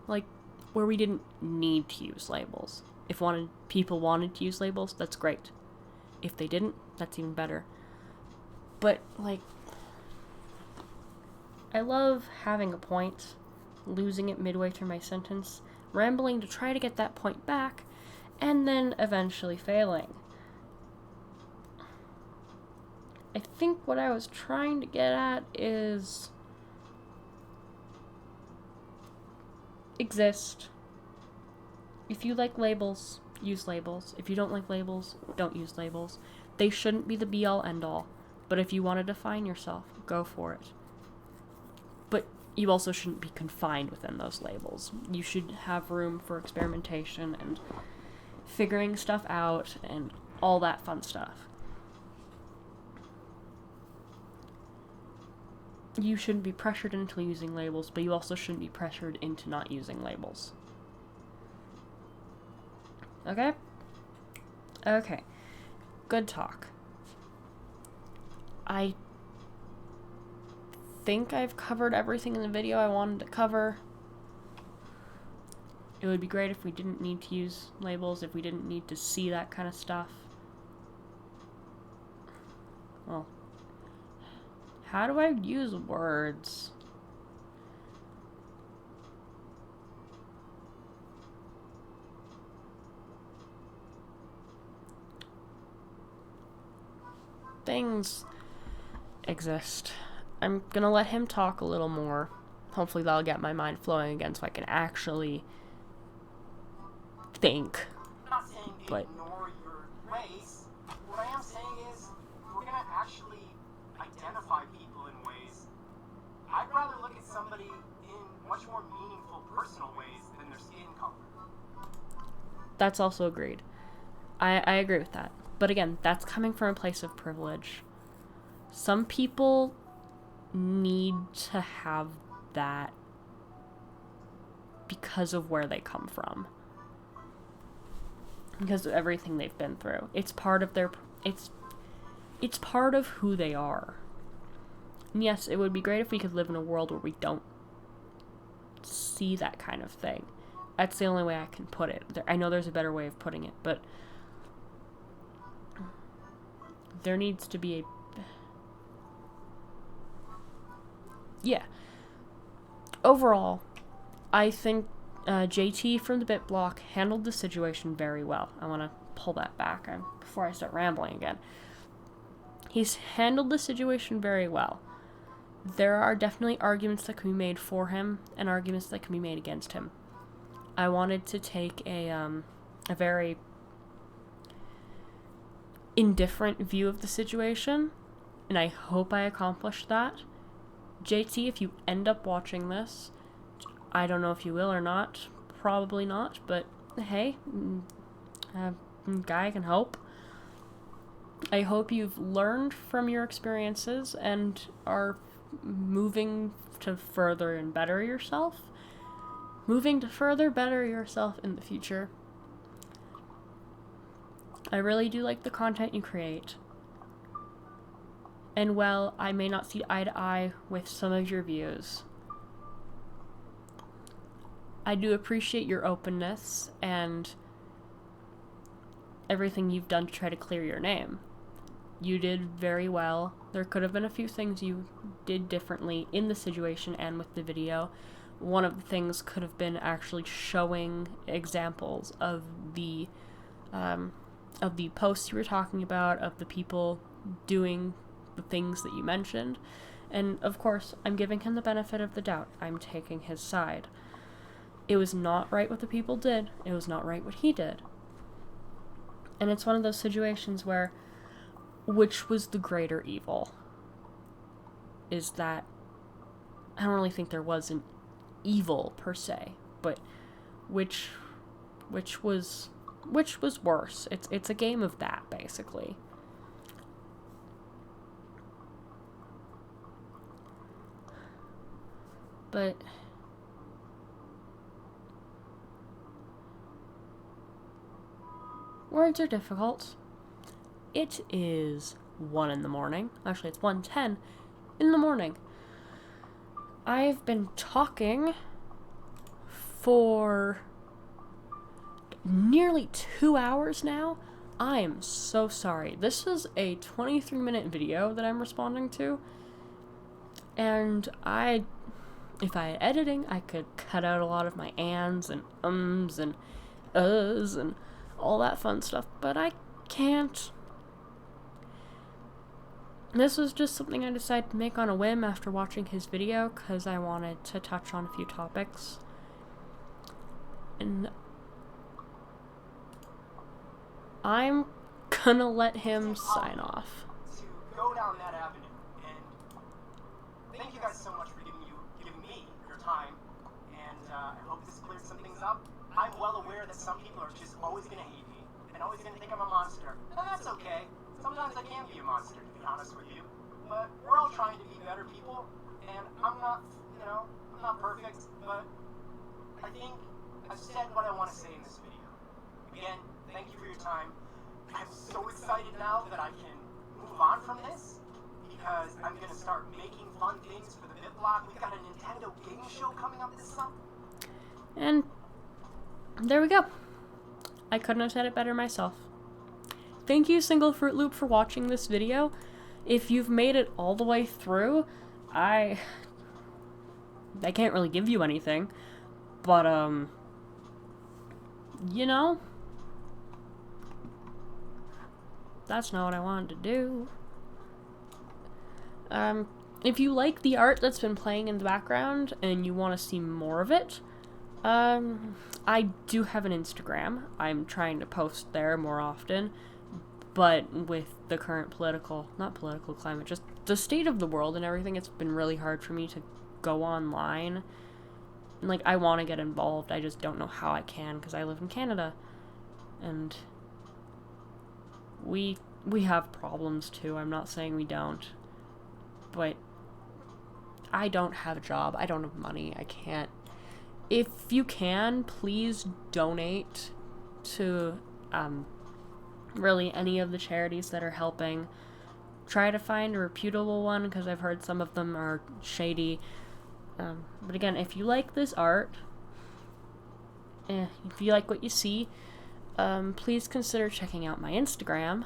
like, where we didn't need to use labels. If people wanted to use labels, that's great. If they didn't, that's even better. But, like, I love having a point, losing it midway through my sentence, rambling to try to get that point back, and then eventually failing. I think what I was trying to get at is exist. If you like labels, use labels. If you don't like labels, don't use labels. They shouldn't be the be-all, end-all. But if you want to define yourself, go for it. But you also shouldn't be confined within those labels. You should have room for experimentation and figuring stuff out and all that fun stuff. You shouldn't be pressured into using labels, but you also shouldn't be pressured into not using labels. Okay? Okay. Good talk. I think I've covered everything in the video I wanted to cover. It would be great if we didn't need to use labels, if we didn't need to see that kind of stuff. Well, how do I use words? Things exist. I'm gonna let him talk a little more. Hopefully that'll get my mind flowing again so I can actually think. I'm not saying ignore your race. What I am saying is we're gonna actually identify people in ways. I'd rather look at somebody in much more meaningful personal ways than their skin color. That's also agreed. I agree with that. But again, that's coming from a place of privilege. Some people need to have that because of where they come from. Because of everything they've been through. It's part of their... It's part of who they are. And yes, it would be great if we could live in a world where we don't see that kind of thing. That's the only way I can put it. I know there's a better way of putting it, but there needs to be a... Yeah. Overall, I think JT from theBitBlock handled the situation very well. I want to pull that back before I start rambling again. He's handled the situation very well. There are definitely arguments that can be made for him and arguments that can be made against him. I wanted to take a very indifferent view of the situation, and I hope I accomplished that. JT, if you end up watching this, I don't know if you will or not, probably not, but hey, guy can hope. I hope you've learned from your experiences and are moving to further and better yourself. Moving to further better yourself in the future. I really do like the content you create. And while I may not see eye to eye with some of your views, I do appreciate your openness and everything you've done to try to clear your name. You did very well. There could have been a few things you did differently in the situation and with the video. One of the things could have been actually showing examples of the posts you were talking about, of the people doing the things that you mentioned. And of course, I'm giving him the benefit of the doubt. I'm taking his side. It was not right what the people did. It was not right what he did. And it's one of those situations where, which was the greater evil? Is that, I don't really think there was an evil per se, but which was worse? It's a game of that, basically. But words are difficult. It is 1 in the morning. Actually, it's 1:10 in the morning. I've been talking for nearly 2 hours now. I am so sorry. This is a 23-minute video that I'm responding to. And if I had editing, I could cut out a lot of my ands and ums and uhs and all that fun stuff, but I can't. This was just something I decided to make on a whim after watching his video, because I wanted to touch on a few topics. And I'm gonna let him sign off. To go down that avenue, and thank you guys so much for giving me your time, and I hope this clears some things up. I'm well aware that some people are just always gonna hate me, and always gonna think I'm a monster, and that's okay. Sometimes I can be a monster, to be honest with you, but we're all trying to be better people, and I'm not perfect, but I think I've said what I want to say in this video. Again, thank you for your time. I'm so excited now that I can move on from this, because I'm going to start making fun things for the BitBlock. We've got a Nintendo game show coming up this summer. And there we go. I couldn't have said it better myself. Thank you, Single Fruit Loop, for watching this video. If you've made it all the way through, I can't really give you anything, but, you know, that's not what I wanted to do. If you like the art that's been playing in the background and you want to see more of it, I do have an Instagram. I'm trying to post there more often, but with the current not political climate, just the state of the world and everything, it's been really hard for me to go online. Like, I want to get involved, I just don't know how I can, because I live in Canada, and we have problems too. I'm not saying we don't, but I don't have a job, I don't have money, I can't. If you can, please donate to really any of the charities that are helping. Try to find a reputable one, because I've heard some of them are shady. But again, if you like this art, if you like what you see, please consider checking out my Instagram.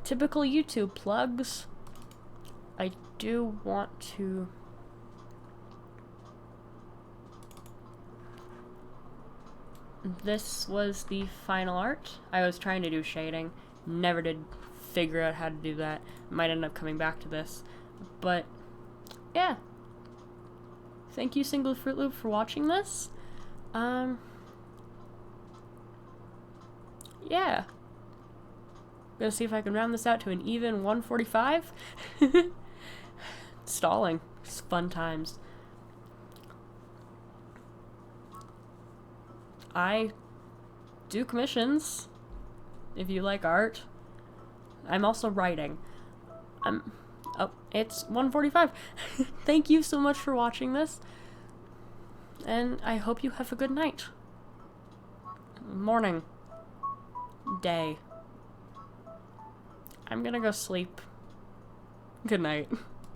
Typical YouTube plugs. I do want to... This was the final art. I was trying to do shading. Never did figure out how to do that. Might end up coming back to this. But, yeah. Thank you, Single Fruit Loop, for watching this. Yeah. Gonna see if I can round this out to an even 145. Stalling. It's fun times. I do commissions, if you like art. I'm also writing. Oh, it's 1:45. Thank you so much for watching this, and I hope you have a good night. Morning. Day. I'm gonna go sleep. Good night.